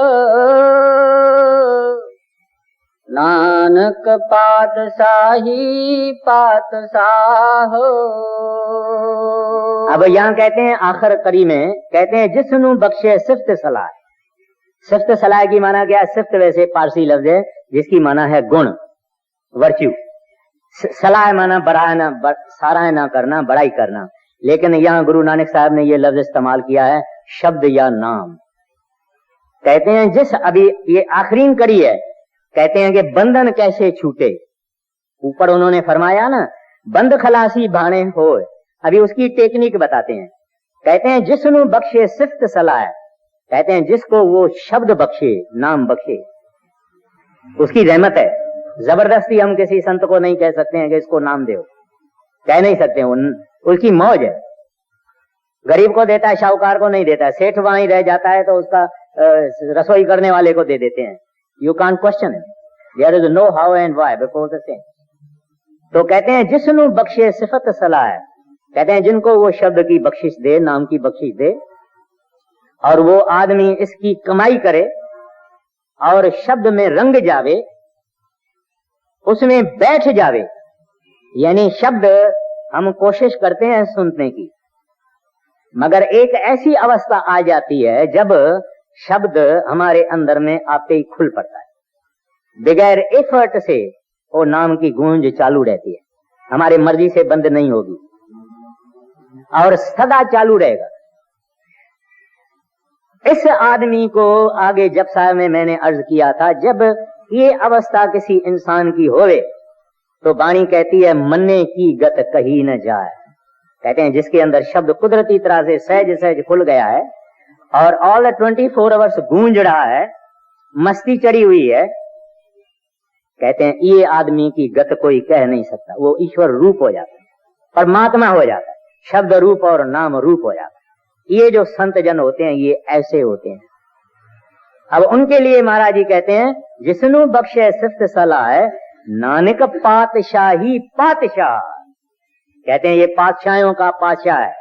नानक पातशाही पातशाह। अब यहाँ कहते हैं आखिर करी में कहते हैं जिसनु बख्शे सिफ्त सलाह। सिफ्त सलाह की माना क्या है? सिफ्त वैसे पारसी लफ्ज है जिसकी माना है गुण, वर्च्यू। सलाह माना बढ़ाना, सराहना करना, बड़ाई करना। लेकिन यहाँ गुरु नानक साहब ने ये लफ्ज इस्तेमाल किया है शब्द या नाम। कहते हैं जिस, अभी ये आखिरी कड़ी है, कहते हैं कि बंधन कैसे छूटे। ऊपर उन्होंने फरमाया ना बंद खलासी भाने हो, अभी उसकी टेक्निक बताते हैं। कहते हैं जिसनु बख्शे सिफ्त सलाह, कहते हैं जिसको वो शब्द बख्शे, नाम बख्शे, उसकी रहमत है। जबरदस्ती हम किसी संत को नहीं कह सकते हैं कि इसको नाम दो, कह नहीं सकते, उसकी मौज है। गरीब को देता है, शाहूकार को नहीं देता है। सेठ वहीं रह जाता है तो उसका रसोई करने वाले को दे देते हैं। You can't question it. There is no how and why before the thing. तो कहते हैं जिसनु बख्शे सिफत सलाह, कहते हैं जिनको वो शब्द की बख्शिश दे, नाम की बख्शिश दे, और वो आदमी इसकी कमाई करे और शब्द में रंग जावे, उसमें बैठ जावे। यानी शब्द हम कोशिश करते हैं सुनने की, मगर एक ऐसी अवस्था आ जाती है जब शब्द हमारे अंदर में आते ही खुल पड़ता है, बगैर एफर्ट से वो नाम की गूंज चालू रहती है, हमारे मर्जी से बंद नहीं होगी और सदा चालू रहेगा। इस आदमी को आगे जब साहब में मैंने अर्ज किया था, जब ये अवस्था किसी इंसान की होवे तो वाणी कहती है मन्ने की गत कही न जाए। कहते हैं जिसके अंदर शब्द कुदरती तरह से सहज सहज खुल गया है और ऑल 24 आवर्स गूंज रहा है, मस्ती चढ़ी हुई है, कहते हैं ये आदमी की गत कोई कह नहीं सकता। वो ईश्वर रूप हो जाता है, परमात्मा हो जाता है, शब्द रूप और नाम रूप हो जाता है। ये जो संत जन होते हैं ये ऐसे होते हैं। अब उनके लिए महाराज जी कहते हैं जिसनु बख्शे सिफ्त सलाह नानक पातशाही पातशाह। कहते हैं ये पातशाहों का पातशाह है।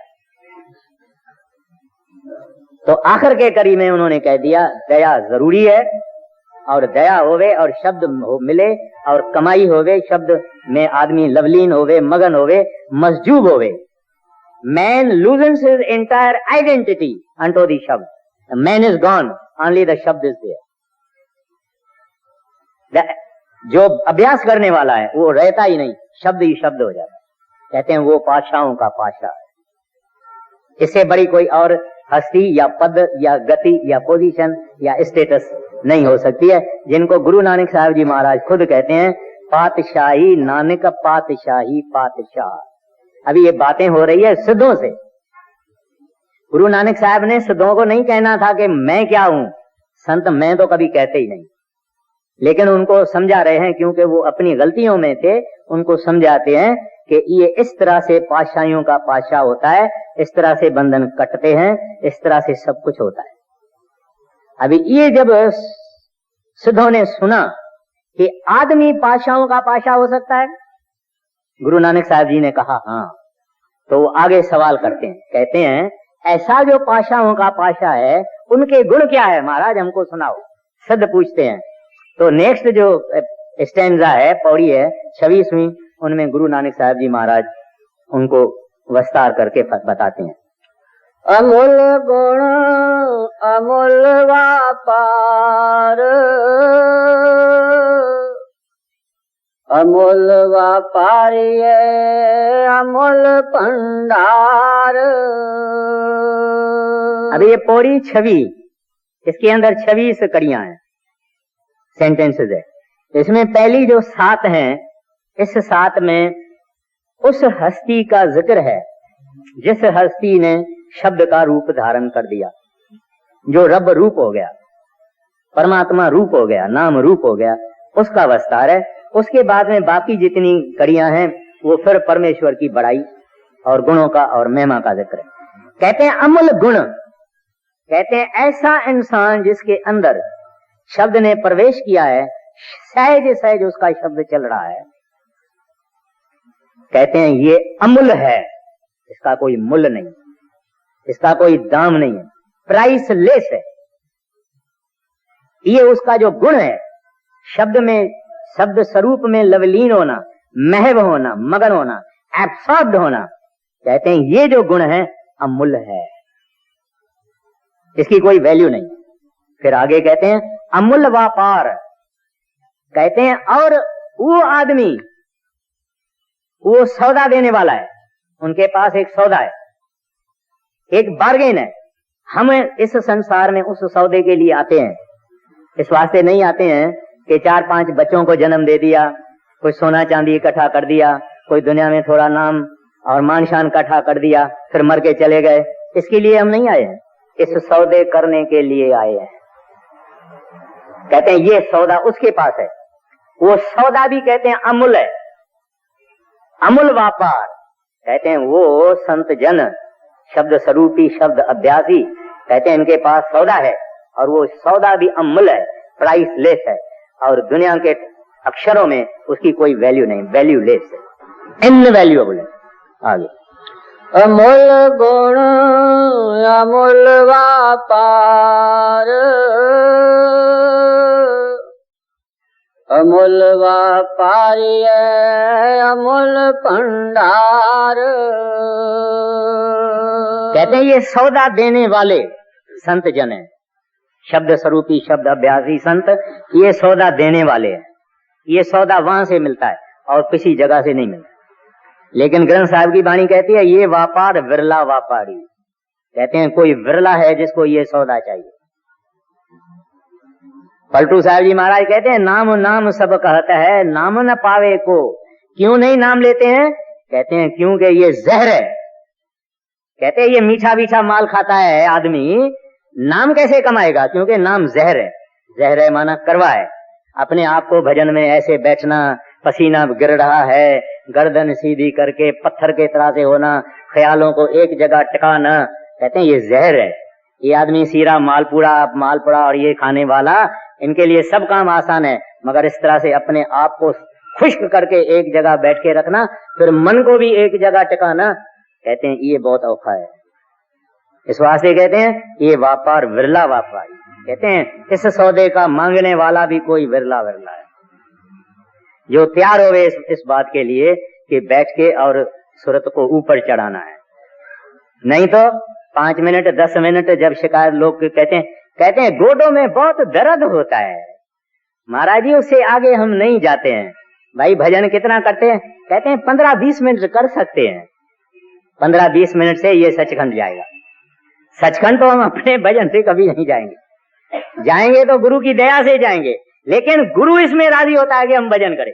तो आखिर के कड़ी में उन्होंने कह दिया दया जरूरी है, और दया होवे और शब्द मिले और कमाई होवे, शब्द में आदमी लवलीन होवे, मगन होवे, मसजूब होवे। Man loses his entire identity unto the shabd. Man is gone, only the shabd is there. जो अभ्यास करने वाला है वो रहता ही नहीं, शब्द ही शब्द हो जाता है। कहते हैं वो पातशाहों का पातशाह है। इससे बड़ी कोई और हस्ती या पद या गति या पोजीशन या स्टेटस नहीं हो सकती है, जिनको गुरु नानक साहब जी महाराज खुद कहते हैं पातशाही नानक पातशाही पातशाह। अभी ये बातें हो रही है सिद्धों से। गुरु नानक साहब ने सिद्धों को नहीं कहना था कि मैं क्या हूं, संत मैं तो कभी कहते ही नहीं, लेकिन उनको समझा रहे हैं क्योंकि वो अपनी गलतियों में थे। उनको समझाते हैं कि ये इस तरह से पातशाहियों का पातशाह होता है, इस तरह से बंधन कटते हैं, इस तरह से सब कुछ होता है। अभी ये जब सिद्धों ने सुना कि आदमी पातशाहों का पातशाह हो सकता है, गुरु नानक साहब जी ने कहा हाँ, तो वो आगे सवाल करते हैं, कहते हैं ऐसा जो पातशाहों का पातशाह है उनके गुण क्या है महाराज, हमको सुनाओ। सिद्ध पूछते हैं। तो नेक्स्ट जो स्टैंजा है, पौड़ी है 26वीं, उनमें गुरु नानक साहब जी महाराज उनको विस्तार करके बताते हैं। अमूल गुण अमूल व्यापार, अमूल व्यापारी अमूल भंडार। अभी ये पौड़ी 26, इसके अंदर 26 कड़ियां हैं, सेंटेंसेस है। इसमें पहली जो 7 हैं, इस 7 में उस हस्ती का जिक्र है जिस हस्ती ने शब्द का रूप धारण कर दिया, जो रब रूप हो गया, परमात्मा रूप हो गया, नाम रूप हो गया, उसका विस्तार है। उसके बाद में बाकी जितनी कड़ियां हैं वो फिर परमेश्वर की बड़ाई और गुणों का और महिमा का जिक्र है। कहते हैं अमूल गुण, कहते हैं ऐसा इंसान जिसके अंदर शब्द ने प्रवेश किया है, सहज सहज उसका शब्द चल रहा है, कहते हैं ये अमूल है, इसका कोई मूल्य नहीं, इसका कोई दाम नहीं है, प्राइसलेस है। ये उसका जो गुण है, शब्द में, शब्द स्वरूप में लवलीन होना, महव होना, मगन होना, एब्सॉर्ब्ड होना, कहते हैं ये जो गुण है अमूल्य है, इसकी कोई वैल्यू नहीं। फिर आगे कहते हैं अमूल्य व्यापार, कहते हैं और वो आदमी, वो सौदा देने वाला है, उनके पास एक सौदा है, एक बार्गेन है। हम इस संसार में उस सौदे के लिए आते हैं, इस वास्ते नहीं आते हैं कि 4-5 बच्चों को जन्म दे दिया, कोई सोना चांदी इकट्ठा कर दिया, कोई दुनिया में थोड़ा नाम और मान शान इकट्ठा कर दिया, फिर मर के चले गए। इसके लिए हम नहीं आए हैं, इस सौदे करने के लिए आए हैं। कहते हैं ये सौदा उसके पास है, वो सौदा भी कहते हैं अमूल्य है, अमूल्य व्यापार। कहते हैं वो संत जन, शब्द स्वरूपी, शब्द अभ्यासी, कहते हैं इनके पास सौदा है और वो सौदा भी अमूल्य है, प्राइसलेस है, और दुनिया के अक्षरों में उसकी कोई वैल्यू नहीं, वैल्यूलेस है, इनवैल्यूएबल है। आगे अमूल गुण अमूल व्यापार, अमूल व्यापारी अमूल भंडार। कहते हैं ये सौदा देने वाले संत जन है, शब्द स्वरूपी, शब्द अभ्यासी संत, ये सौदा देने वाले हैं। ये सौदा वहां से मिलता है और किसी जगह से नहीं मिलता। लेकिन ग्रंथ साहब की वाणी कहती है ये व्यापार विरला व्यापारी, कहते हैं कोई विरला है जिसको ये सौदा चाहिए। पलटू साहब जी महाराज कहते हैं नाम नाम सब कहता है, नाम न पावे को। क्यों नहीं नाम लेते हैं? कहते हैं क्योंकि ये जहर है। कहते हैं ये मीठा मीठा माल खाता है आदमी, नाम कैसे कमाएगा? क्योंकि नाम जहर है। जहर है माना करवा है। अपने आप को भजन में ऐसे बैठना, पसीना गिर रहा है, गर्दन सीधी करके पत्थर के तरह से होना, ख्यालों को एक जगह टिकाना, कहते हैं ये जहर है। ये आदमी सीरा मालपुड़ा और ये खाने वाला, इनके लिए सब काम आसान है, मगर इस तरह से अपने आप को खुश्क करके एक जगह बैठ के रखना, फिर मन को भी एक जगह टिकाना, कहते हैं ये बहुत औखा है। इस वास्ते कहते हैं ये व्यापार विरला व्यापार। कहते हैं इस सौदे का मांगने वाला भी कोई विरला विरला है जो तैयार होवे इस बात के लिए कि बैठ के और सूरत को ऊपर चढ़ाना है। नहीं तो 5 मिनट 10 मिनट जब शिकायत लोग कहते हैं गोडों में बहुत दर्द होता है, महाराज जी उससे आगे हम नहीं जाते हैं। भाई भजन कितना करते हैं? कहते हैं 15-20 मिनट कर सकते हैं। 15-20 मिनट से ये सचखंड जाएगा। सचखंड तो हम अपने भजन से कभी नहीं जाएंगे। जाएंगे तो गुरु की दया से जाएंगे, लेकिन गुरु इसमें राजी होता है कि हम भजन करें।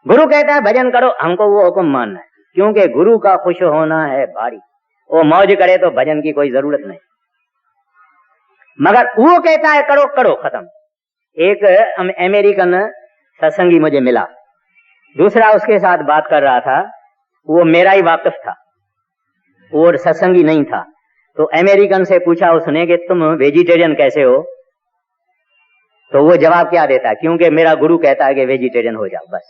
गुरु कहता है भजन करो, हमको वो हुक्म मानना है, क्योंकि गुरु का खुश होना है भारी। वो मौज करे तो भजन की कोई जरूरत नहीं, मगर वो कहता है करो करो खत्म। एक अमेरिकन सत्संगी मुझे मिला, दूसरा उसके साथ बात कर रहा था, वो मेरा ही वाकिफ था, वो सत्संगी नहीं था। तो अमेरिकन से पूछा उसने कि तुम वेजिटेरियन कैसे हो? तो वो जवाब क्या देता है? क्योंकि मेरा गुरु कहता है कि वेजिटेरियन हो जाओ। बस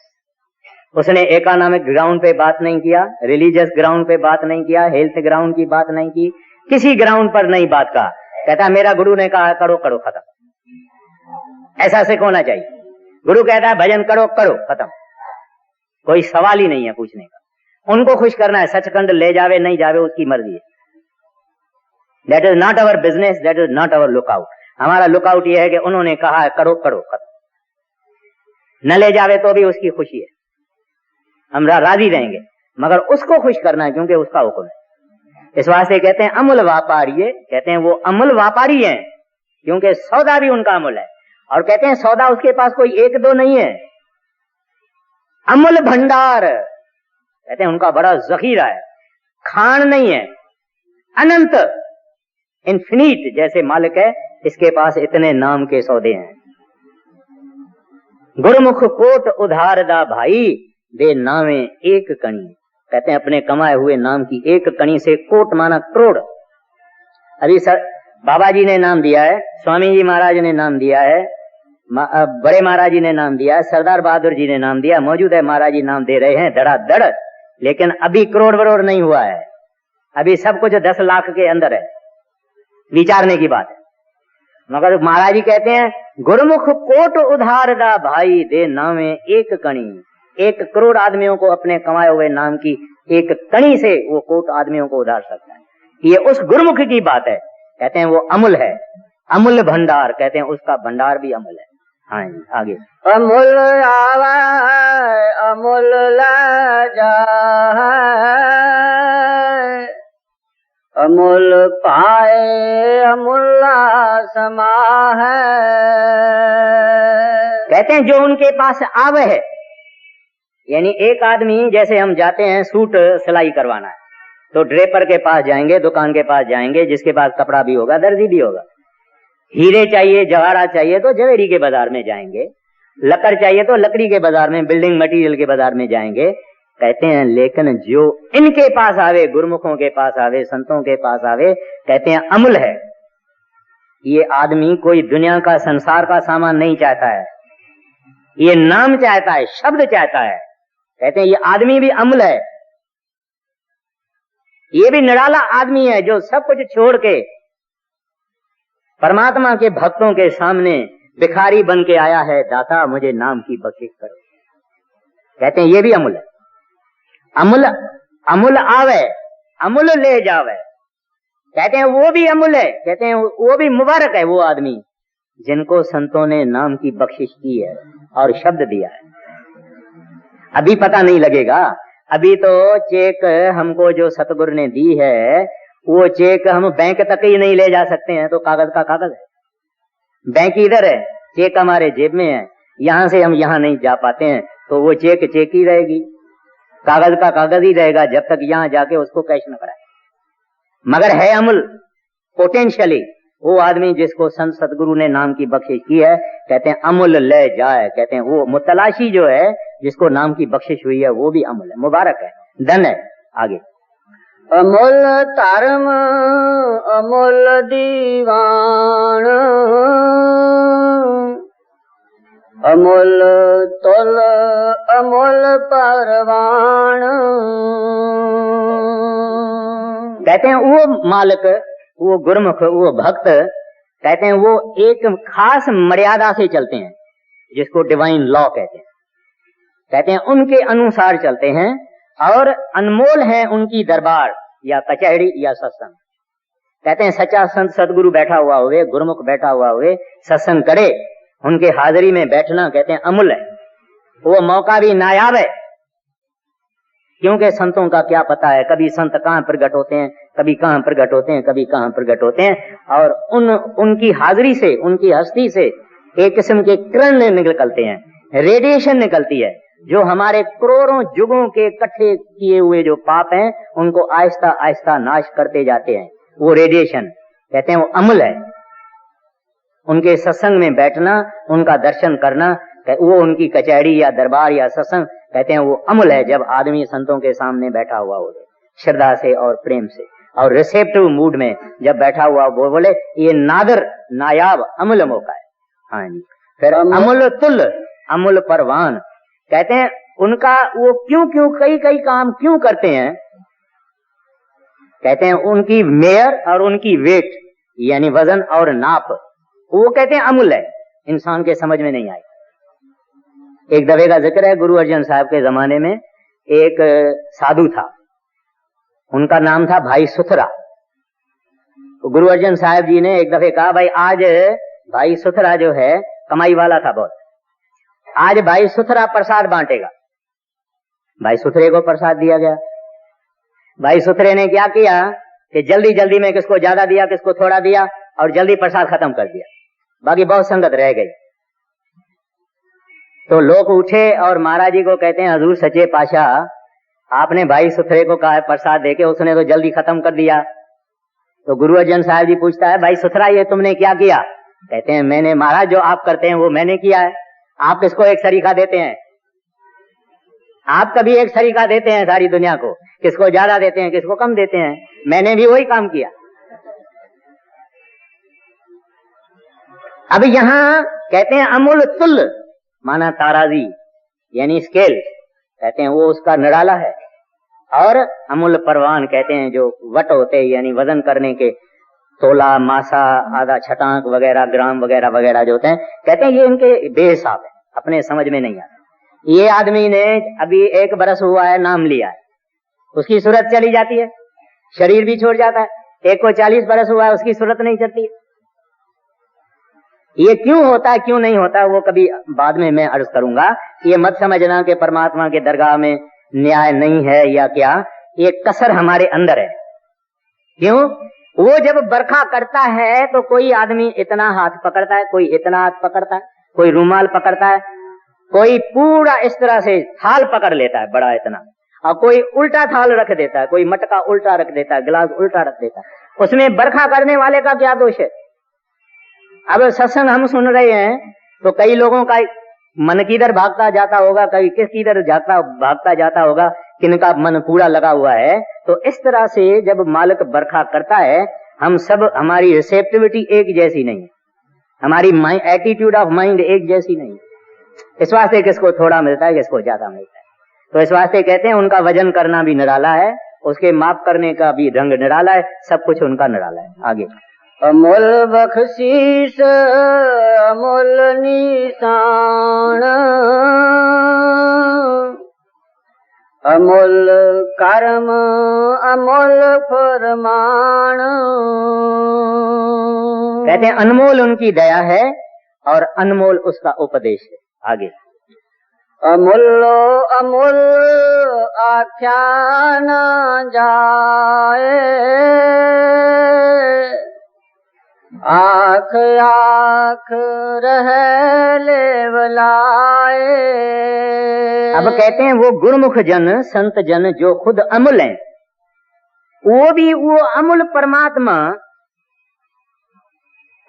उसने इकोनॉमिक ग्राउंड पे बात नहीं किया, रिलीजियस ग्राउंड पे बात नहीं किया, हेल्थ ग्राउंड की बात नहीं की, किसी ग्राउंड पर नहीं बात कहा। कहता मेरा गुरु ने कहा करो करो खत्म। ऐसा सिख होना चाहिए। गुरु कहता है भजन करो करो खत्म, कोई सवाल ही नहीं है पूछने का। उनको खुश करना है, सचखंड ले जावे नहीं जावे उसकी मर्जी है। That is not our business, that is not our lookout. हमारा लुकआउट ये है कि उन्होंने कहा है करो करो खत्म। न ले जावे तो भी उसकी खुशी है, हम राजी रहेंगे, मगर उसको खुश करना है क्योंकि उसका हुक्म है। इस वास्ते कहते हैं अमूल व्यापारी, कहते हैं वो अमूल व्यापारी हैं क्योंकि सौदा भी उनका अमूल है। और कहते हैं सौदा उसके पास कोई 1-2 नहीं है, अमूल भंडार। कहते हैं उनका बड़ा जखीरा है, खान नहीं है, अनंत इन्फिनिट जैसे मालिक है, इसके पास इतने नाम के सौदे हैं। गुरुमुख कोट उधार दा भाई, दे नावे एक कणी, कहते हैं अपने कमाए हुए नाम की एक कणी से कोट माना करोड़। अभी सर बाबा जी ने नाम दिया है, स्वामी जी महाराज ने नाम दिया है, बड़े महाराज जी ने नाम दिया है, सरदार बहादुर जी ने नाम दिया, मौजूद है महाराज जी नाम दे रहे हैं धड़ाधड़, लेकिन अभी करोड़ बरोड़ नहीं हुआ है। अभी सब कुछ 10 लाख के अंदर है, विचारने की बात है। मगर महाराज जी कहते हैं गुरुमुख कोट उधार दा भाई दे नामे एक कणी, 1 करोड़ आदमियों को अपने कमाए हुए नाम की एक कणी से वो कोट आदमियों को उधार सकता है। ये उस गुरुमुख की बात है। कहते हैं वो अमूल है, अमूल्य भंडार, कहते हैं उसका भंडार भी अमूल है। हाँ जी, आगे। अमूल आवे अमूल ले जाए, अमूल पाए अमूला समा है। कहते हैं जो उनके पास आवे है, यानी एक आदमी जैसे हम जाते हैं सूट सिलाई करवाना है तो ड्रेपर के पास जाएंगे, दुकान के पास जाएंगे, जिसके पास कपड़ा भी होगा, दर्जी भी होगा। हीरे चाहिए, जवाहरा चाहिए तो जवेरी के बाजार में जाएंगे, लकड़ चाहिए तो लकड़ी के बाजार में, बिल्डिंग मटेरियल के बाजार में जाएंगे। कहते हैं लेकिन जो इनके पास आवे, गुरुमुखों के पास आवे, संतों के पास आवे, कहते हैं अमूल है। ये आदमी कोई दुनिया का, संसार का सामान नहीं चाहता है, ये नाम चाहता है, शब्द चाहता है। कहते हैं ये आदमी भी अमूल है, ये भी निराला आदमी है जो सब कुछ छोड़ के परमात्मा के भक्तों के सामने भिखारी बन के आया है, दाता मुझे नाम की बख्शिश करो। कहते हैं ये भी अमूल है। अमूल अमूल आवे अमूल ले जावे, कहते हैं वो भी अमूल है। कहते हैं वो भी मुबारक है वो आदमी जिनको संतों ने नाम की बख्शिश की है और शब्द दिया है। अभी पता नहीं लगेगा, अभी तो चेक हमको जो सतगुरु ने दी है वो चेक हम बैंक तक ही नहीं ले जा सकते हैं, तो कागज का कागज है। बैंक इधर है, चेक हमारे जेब में है, यहां से हम यहां नहीं जा पाते हैं, तो वो चेक चेक ही रहेगी, कागज का कागज ही रहेगा जब तक यहां जाके उसको कैश न कराए। मगर है अमूल पोटेंशियली वो आदमी जिसको संत सतगुरु ने नाम की बख्शिश की है। कहते हैं अमूल ले जाए, कहते हैं वो मुतलाशी जो है जिसको नाम की बख्शिश हुई है वो भी अमूल है, मुबारक है, धन है। आगे। अमूल धर्म अमूल दीवान, अमूल तुल अमूल परवान। कहते हैं वो मालिक, वो गुरुमुख, वो भक्त, कहते हैं वो एक खास मर्यादा से चलते हैं जिसको डिवाइन लॉ कहते हैं। कहते हैं उनके अनुसार चलते हैं और अनमोल है उनकी दरबार या कचहरी या सत्संग। कहते हैं सच्चा संत सदगुरु बैठा हुआ हुए, गुरुमुख बैठा हुआ हुए, सत्संग करे, उनके हाजिरी में बैठना कहते हैं अमूल्य है। वो मौका भी नायाब है, क्योंकि संतों का क्या पता है, कभी संत कहां प्रकट होते हैं, कभी कहां प्रकट होते हैं, कभी कहां प्रकट होते हैं। और उनकी हाजिरी से, उनकी हस्ती से एक किस्म के किरण निकलते हैं, रेडिएशन निकलती है, जो हमारे करोड़ों युगों के इकट्ठे किए हुए जो पाप हैं उनको आहिस्ता आहिस्ता नाश करते जाते हैं। वो रेडिएशन कहते हैं वो अमूल्य है। उनके सत्संग में बैठना, उनका दर्शन करना, वो उनकी कचहरी या दरबार या सत्संग, कहते हैं वो अमूल्य है। जब आदमी संतों के सामने बैठा हुआ हो, श्रद्धा से और प्रेम से और रिसेप्टिव मूड में जब बैठा हुआ वो बोले, ये नादर नायाब अमूल्य मौका है। हाँ जी। फिर अमूल्य तुल अमूल्य परवान, कहते हैं उनका वो क्यों कई काम क्यों करते हैं। कहते हैं उनकी मेयर और उनकी वेट यानी वजन और नाप, वो कहते हैं अमूल्य है, इंसान के समझ में नहीं आई। एक दफे का जिक्र है, गुरु अर्जन साहब के जमाने में एक साधु था, उनका नाम था भाई सुथरा। तो गुरु अर्जन साहब जी ने एक दफे कहा, भाई आज भाई सुथरा जो है कमाई वाला था बहुत, आज भाई सुथरा प्रसाद बांटेगा। भाई सुथरे को प्रसाद दिया गया। भाई सुथरे ने क्या किया कि जल्दी जल्दी में किसको ज्यादा दिया, किसको थोड़ा दिया और जल्दी प्रसाद खत्म कर दिया, बाकी बहुत संगत रह गई। तो लोग उठे और महाराज जी को कहते हैं, हजूर सच्चे पाशाह, आपने भाई सुथरे को कहा प्रसाद देके, उसने तो जल्दी खत्म कर दिया। तो गुरु अर्जन साहब जी पूछता है, भाई सुथरा ये तुमने क्या किया? कहते हैं मैंने महाराज जो आप करते हैं वो मैंने किया है, आप किसको एक सरीखा देते हैं? आप कभी एक सरीका देते हैं सारी दुनिया को, किसको ज्यादा देते हैं, किसको कम देते हैं। मैंने भी वही काम किया। अब यहां कहते हैं अमूल तुल, माना ताराजी यानी स्केल, कहते हैं वो उसका निराला है। और अमूल परवान कहते हैं जो वट होते हैं, यानी वजन करने के, तोला, मासा, आधा छटांक वगैरह, ग्राम वगैरह वगैरह जो होते हैं, कहते हैं ये इनके बेहिसाब है, अपने समझ में नहीं आता। ये आदमी ने अभी 1 बरस हुआ है, नाम लिया है, उसकी सूरत चली जाती है, शरीर भी छोड़ जाता है। एक को 40 बरस हुआ है, उसकी सूरत नहीं चलती है। ये क्यों होता है, क्यों नहीं होता, वो कभी बाद में मैं अर्ज करूंगा। ये मत समझना कि परमात्मा के दरगाह में न्याय नहीं है या क्या, ये कसर हमारे अंदर है। क्यों? वो जब बरखा करता है तो कोई आदमी इतना हाथ पकड़ता है, कोई इतना हाथ पकड़ता है, कोई रुमाल पकड़ता है, कोई पूरा इस तरह से थाल पकड़ लेता है बड़ा इतना, और कोई उल्टा थाल रख देता है, कोई मटका उल्टा रख देता है, गिलास उल्टा रख देता है। उसमें बरखा करने वाले का क्या दोष है? अब सत्संग हम सुन रहे हैं तो कई लोगों का मन किधर भागता जाता होगा, कभी किस किधर भागता जाता होगा, किनका मन पूरा लगा हुआ है। तो इस तरह से जब मालिक बरखा करता है, हम सब, हमारी रिसेप्टिविटी एक जैसी नहीं है, हमारी एटीट्यूड ऑफ माइंड एक जैसी नहीं है। इस वास्ते किसको थोड़ा मिलता है, किसको ज्यादा मिलता है। तो इस वास्ते कहते हैं उनका वजन करना भी निराला है, उसके माप करने का भी रंग निराला है, सब कुछ उनका निराला है। आगे अमोल बख्शीश अमोल निशान, अमोल कर्म अमोल फरमान। कहते हैं अनमोल उनकी दया है और अनमोल उसका उपदेश है। आगे अमूल्यो अमूल आख्या न जाए, आख आख रह लेवलाए। अब कहते हैं वो गुरुमुख जन, संत जन जो खुद अमूल हैं, वो भी वो अमूल परमात्मा,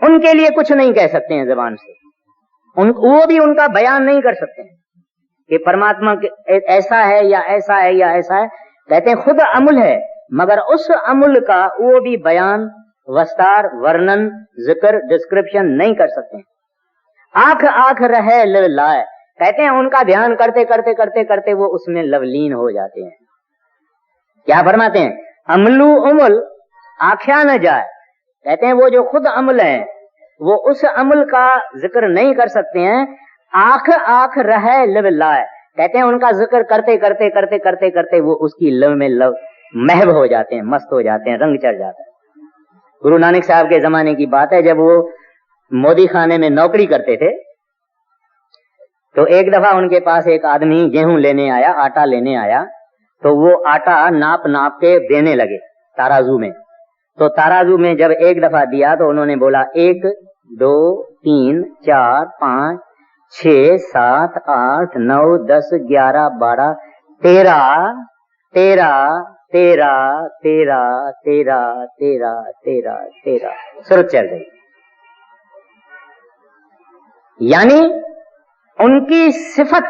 उनके लिए कुछ नहीं कह सकते हैं जबान से, वो भी उनका बयान नहीं कर सकते हैं कि परमात्मा ऐसा है या ऐसा है या ऐसा है। कहते हैं खुद अमूल है, मगर उस अमूल का वो भी बयान, विस्तार, वर्णन, जिक्र, डिस्क्रिप्शन नहीं कर सकते हैं। आंख आंख रहे लव लाए, कहते हैं उनका ध्यान करते करते करते करते वो उसमें लवलीन हो जाते हैं। क्या फरमाते हैं? अमलू अमुल आख्या न जाए, कहते हैं वो जो खुद अमल है वो उस अमल का जिक्र नहीं कर सकते हैं। आंख आंख रहे लव लाए, कहते हैं उनका जिक्र करते करते करते करते करते वो उसकी लव में लव महव हो जाते हैं, मस्त हो जाते हैं, रंग चढ़ जाता है। गुरु नानक साहब के जमाने की बात है, जब वो मोदी खाने में नौकरी करते थे तो एक दफा उनके पास एक आदमी गेहूं लेने आया, आटा लेने आया, तो वो आटा नाप नाप के देने लगे ताराजू में। तो ताराजू में जब एक दफा दिया तो उन्होंने बोला 1 2 3 4 5 6 7 8 9 10 11 12 13 13 13 13 13 13 13 13 सुरत चल गई। यानी उनकी सिफत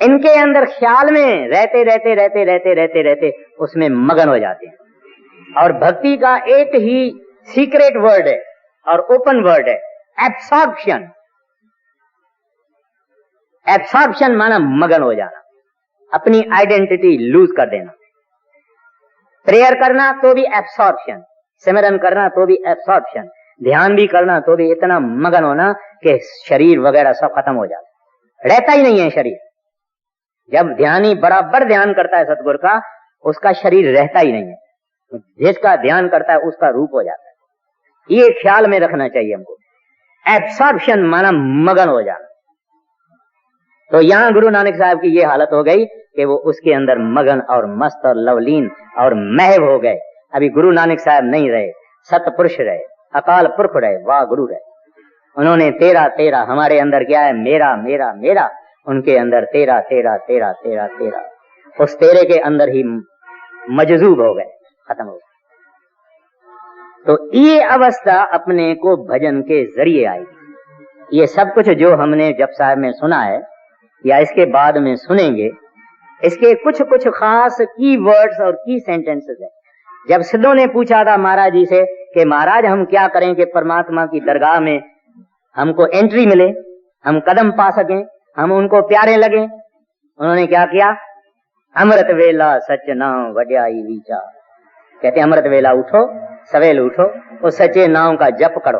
इनके अंदर ख्याल में रहते रहते रहते रहते रहते रहते उसमें मगन हो जाते हैं। और भक्ति का एक ही सीक्रेट वर्ड है और ओपन वर्ड है, एब्सॉर्प्शन। एब्सॉर्प्शन माना मगन हो जाना, अपनी आइडेंटिटी लूज कर देना। प्रेयर करना तो भी एब्सॉर्प्शन, सिमरन करना तो भी एब्सॉर्प्शन, ध्यान भी करना तो भी इतना मगन होना कि शरीर वगैरह सब खत्म हो जाता, रहता ही नहीं है शरीर। जब ध्यानी बराबर ध्यान करता है सतगुरु का, उसका शरीर रहता ही नहीं है, जिसका ध्यान करता है उसका रूप हो जाता है। ये ख्याल में रखना चाहिए हमको, एब्सॉर्प्शन माना मगन हो जाना। तो यहां गुरु नानक साहब की ये हालत हो गई कि वो उसके अंदर मगन और मस्त और लवलीन और महव हो गए। अभी गुरु नानक साहब नहीं रहे, सतपुरुष रहे, अकाल पुरख रहे, वाह गुरु रहे। उन्होंने तेरा तेरा, हमारे अंदर क्या है? मेरा मेरा मेरा, उनके अंदर तेरा तेरा तेरा तेरा तेरा, उस तेरे के अंदर ही मजजूब हो गए, खत्म हो गए। तो ये अवस्था अपने को भजन के जरिए आएगी। ये सब कुछ जो हमने जप साहब में सुना है, या इसके बाद में सुनेंगे, इसके कुछ कुछ खास की वर्ड्स और की सेंटेंसेस है। जब सिद्धों ने पूछा था महाराज जी से कि महाराज हम क्या करें कि परमात्मा की दरगाह में हमको एंट्री मिले, हम कदम पा सकें, हम उनको प्यारे लगे, उन्होंने क्या किया? अमृत वेला सच नाम वड्याई वीचा। कहते अमृत वेला उठो, सवेल उठो, उस सच्चे नाम का जप करो,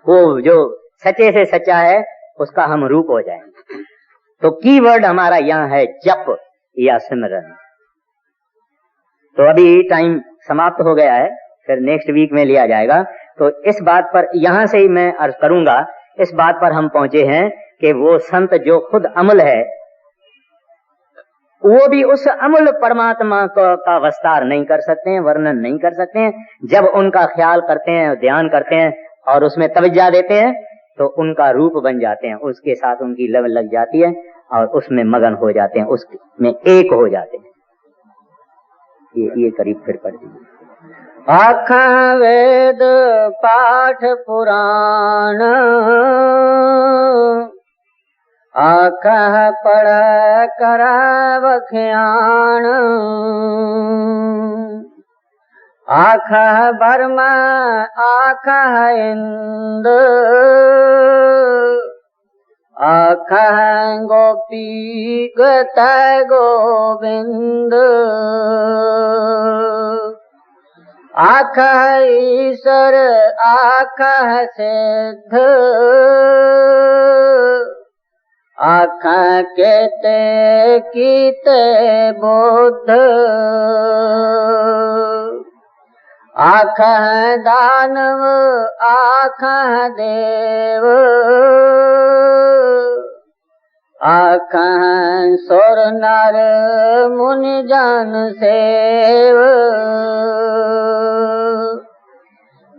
वो जो सच्चे से सच्चा है उसका हम रूप हो जाएंगे। तो कीवर्ड हमारा यहाँ है जप या सिमरन। तो अभी टाइम समाप्त हो गया है, फिर नेक्स्ट वीक में लिया जाएगा। तो इस बात पर यहां से ही मैं अर्ज करूंगा, इस बात पर हम पहुंचे हैं कि वो संत जो खुद अमल है, वो भी उस अमूल परमात्मा का विस्तार नहीं कर सकते हैं, वर्णन नहीं कर सकते हैं। जब उनका ख्याल करते हैं, ध्यान करते हैं और उसमें तवज्जो देते हैं तो उनका रूप बन जाते हैं, उसके साथ उनकी लव लग जाती है और उसमें मगन हो जाते हैं, उसमें एक हो जाते हैं। ये करीब फिर पढ़ दीजिए। आखा वेद पाठ पुराण, आखा पढ़ कराव ख्यान, आखा बर्मा आखा इंद, आखा गोपी गत गोविंद, आखा ईश्वर आखा सिद्ध, आखा केते कीते बुद्ध, आखा दानव आखा देव, आखा सुर नर मुनि जन सेव,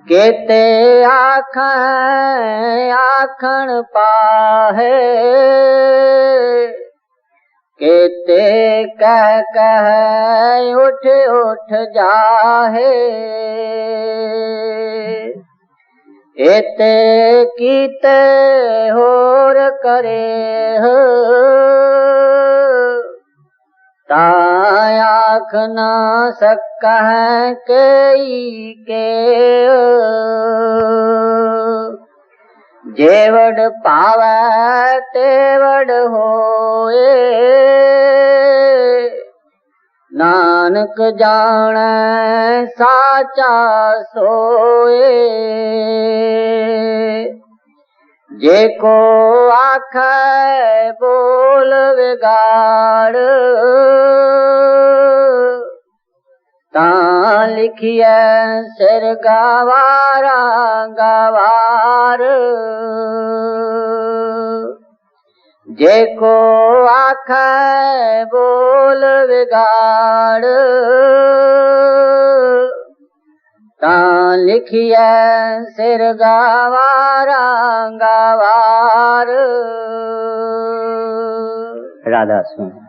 केते आखा आखण पाहे, केते कह कह उठ उठ जाहे, एते कीते होर करे हो, आँख न सकह कई के, जेवड़ पावै तेवड़ होए, नानक जाने साचा सोए, जेको आखे बोल विगाड़, तां लिखिए सिर गवारा गवार, जेको आखे बोल विगाड़, तां लिखिए सिर गवारा गवार। राधा स्वामी।